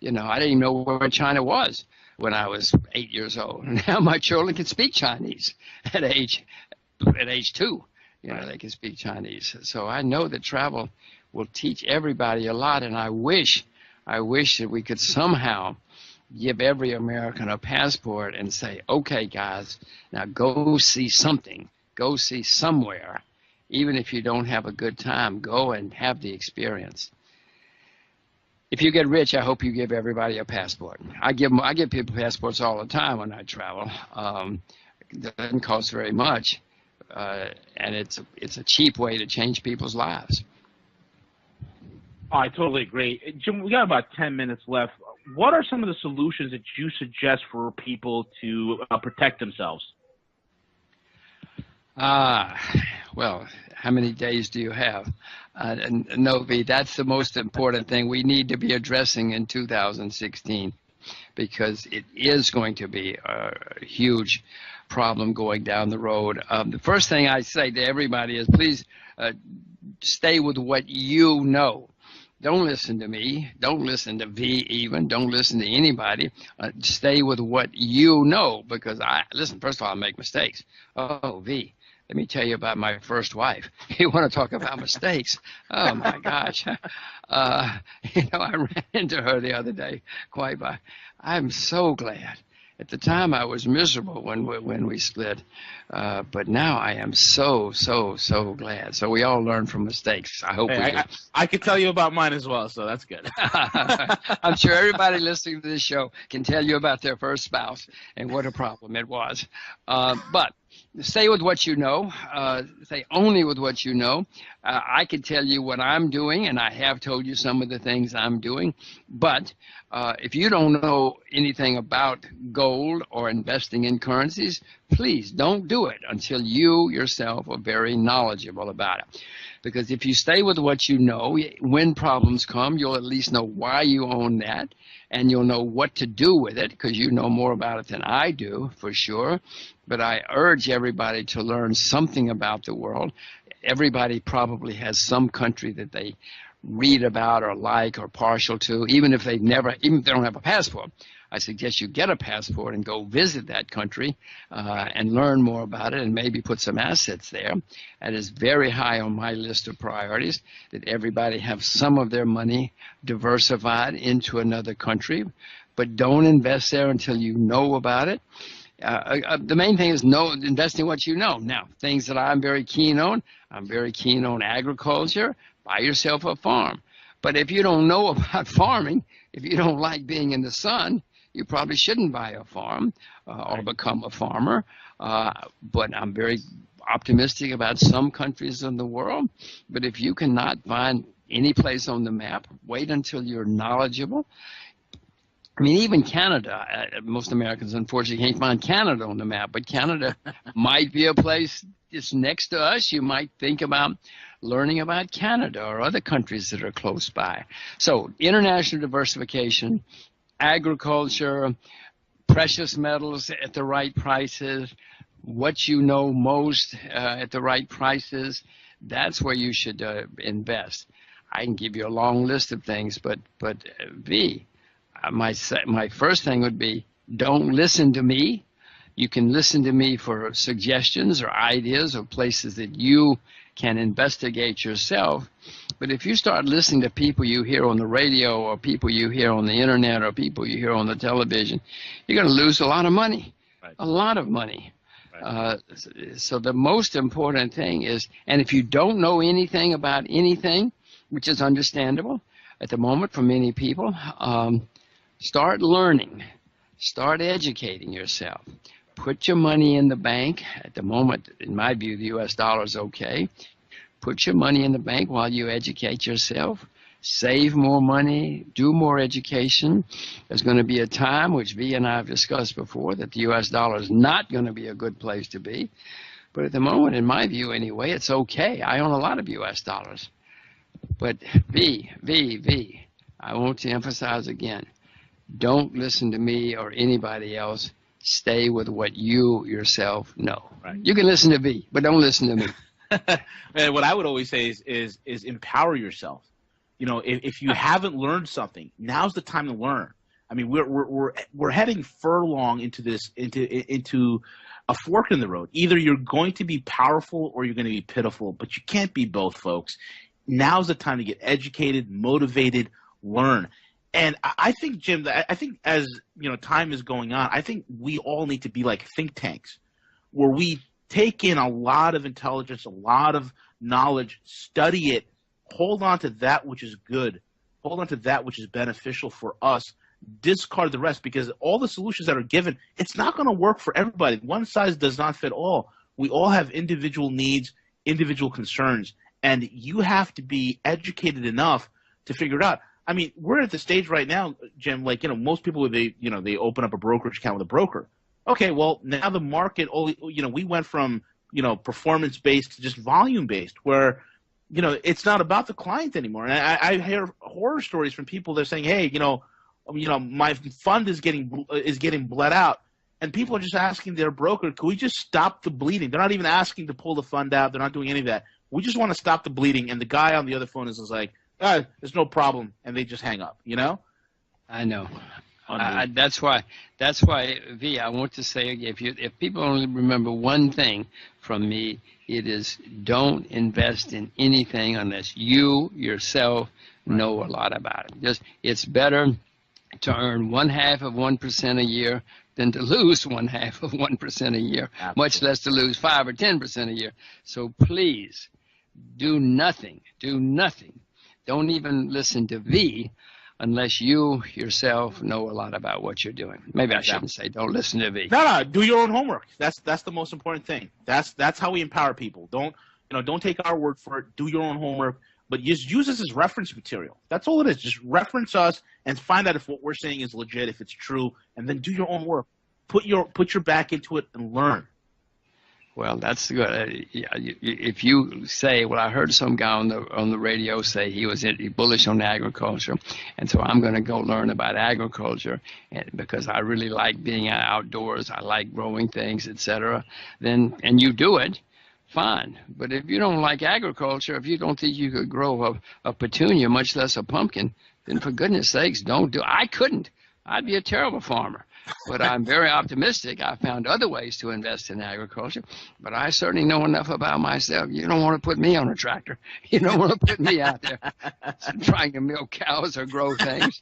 I didn't even know where China was when I was 8 years old. And now my children can speak Chinese at age 2. They can speak Chinese. So I know that travel will teach everybody a lot. And I wish that we could somehow give every American a passport and say, okay, guys, now go see something. Go see somewhere. Even if you don't have a good time, go and have the experience. If you get rich, I hope you give everybody a passport. I give people passports all the time when I travel. It doesn't cost very much, and it's a cheap way to change people's lives. Oh, I totally agree. Jim, we got about 10 minutes left. What are some of the solutions that you suggest for people to protect themselves? Well, how many days do you have? No, V, that's the most important thing we need to be addressing in 2016, because it is going to be a huge problem going down the road. The first thing I say to everybody is please stay with what you know. Don't listen to me. Don't listen to V even. Don't listen to anybody. Stay with what you know, because first of all, I make mistakes. Oh, V. Let me tell you about my first wife. You want to talk about mistakes? Oh, my gosh. I ran into her the other day. I'm so glad. At the time, I was miserable when we split. But now I am so glad. So we all learn from mistakes. I hope we do. I could tell you about mine as well, so that's good. I'm sure everybody listening to this show can tell you about their first spouse and what a problem it was. But stay with what you know. Stay only with what you know. I can tell you what I'm doing, and I have told you some of the things I'm doing. But if you don't know anything about gold or investing in currencies, please don't do it until you yourself are very knowledgeable about it. Because if you stay with what you know, when problems come, you'll at least know why you own that, and you'll know what to do with it, because you know more about it than I do, for sure. But I urge everybody to learn something about the world. Everybody probably has some country that they read about or like or partial to, even if they don't have a passport. I suggest you get a passport and go visit that country and learn more about it and maybe put some assets there. That is very high on my list of priorities, that everybody have some of their money diversified into another country, but don't invest there until you know about it. The main thing is invest in what you know. Now, things that I'm very keen on agriculture. Buy yourself a farm. But if you don't know about farming, if you don't like being in the sun, you probably shouldn't buy a farm or become a farmer. But I'm very optimistic about some countries in the world. But if you cannot find any place on the map, wait until you're knowledgeable. I mean, even Canada, most Americans unfortunately can't find Canada on the map, but Canada might be a place just next to us. You might think about learning about Canada or other countries that are close by. So international diversification, agriculture, precious metals at the right prices, what you know most at the right prices, that's where you should invest. I can give you a long list of things, but my first thing would be, don't listen to me. You can listen to me for suggestions or ideas or places that you can investigate yourself. But if you start listening to people you hear on the radio or people you hear on the internet or people you hear on the television, you're going to lose a lot of money, a lot of money. So the most important thing is, and if you don't know anything about anything, which is understandable at the moment for many people, start learning, start educating yourself. Put your money in the bank. At the moment, in my view, the U.S. dollar is okay. Put your money in the bank while you educate yourself. Save more money, do more education. There's going to be a time, which V and I have discussed before, that the U.S. dollar is not going to be a good place to be. But at the moment, in my view anyway, it's okay. I own a lot of U.S. dollars. But V, I want to emphasize again, don't listen to me or anybody else. Stay with what you yourself know. Right. You can listen to V, but don't listen to me. Man, what I would always say is empower yourself. You know, if you haven't learned something, now's the time to learn. I mean, we're heading furlong into a fork in the road. Either you're going to be powerful or you're going to be pitiful, but you can't be both, folks. Now's the time to get educated, motivated, learn. And I think, Jim, I think as you know, time is going on, I think we all need to be like think tanks, where we take in a lot of intelligence, a lot of knowledge, study it, hold on to that which is good, hold on to that which is beneficial for us, discard the rest, because all the solutions that are given, it's not going to work for everybody. One size does not fit all. We all have individual needs, individual concerns, and you have to be educated enough to figure it out. I mean, we're at the stage right now, Jim, like, you know, most people, they open up a brokerage account with a broker. Okay, well, now the market, we went from, performance-based to just volume-based, where, it's not about the client anymore. And I hear horror stories from people that are saying, hey, my fund is getting bled out. And people are just asking their broker, can we just stop the bleeding? They're not even asking to pull the fund out. They're not doing any of that. We just want to stop the bleeding. And the guy on the other phone is like, there's no problem, and they just hang up. I know. That's why, V, I want to say, if people only remember one thing from me, it is don't invest in anything unless you yourself know a lot about it. It's better to earn 0.5% a year than to lose 0.5% a year, Absolutely. Much less to lose 5 or 10% a year. So please do nothing. Don't even listen to V unless you yourself know a lot about what you're doing. Maybe I shouldn't say don't listen to V. No, do your own homework. That's the most important thing. That's how we empower people. Don't take our word for it. Do your own homework, but just use this as reference material. That's all it is. Just reference us and find out if what we're saying is legit, if it's true, and then do your own work. Put your back into it and learn. Well, that's good. If you say, well, I heard some guy on the radio say he was bullish on agriculture, and so I'm going to go learn about agriculture, because I really like being outdoors, I like growing things, etc. And you do it, fine. But if you don't like agriculture, if you don't think you could grow a petunia, much less a pumpkin, then for goodness sakes, don't do it. I couldn't. I'd be a terrible farmer. But I'm very optimistic. I found other ways to invest in agriculture, but I certainly know enough about myself. You don't want to put me on a tractor. You don't want to put me out there trying to milk cows or grow things.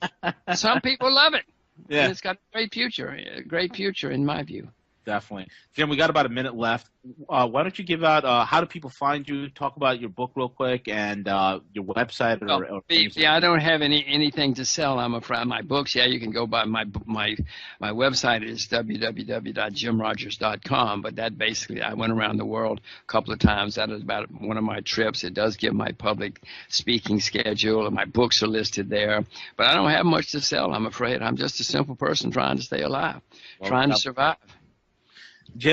Some people love it. Yeah. And it's got a great future in my view. Definitely. Jim, we got about a minute left. Why don't you give out how do people find you? Talk about your book real quick and your website. I don't have anything to sell, I'm afraid. My books, you can go by my website is www.jimrogers.com, but that basically, I went around the world a couple of times. That is about one of my trips. It does give my public speaking schedule, and my books are listed there. But I don't have much to sell, I'm afraid. I'm just a simple person trying to stay alive, trying to survive. Jim,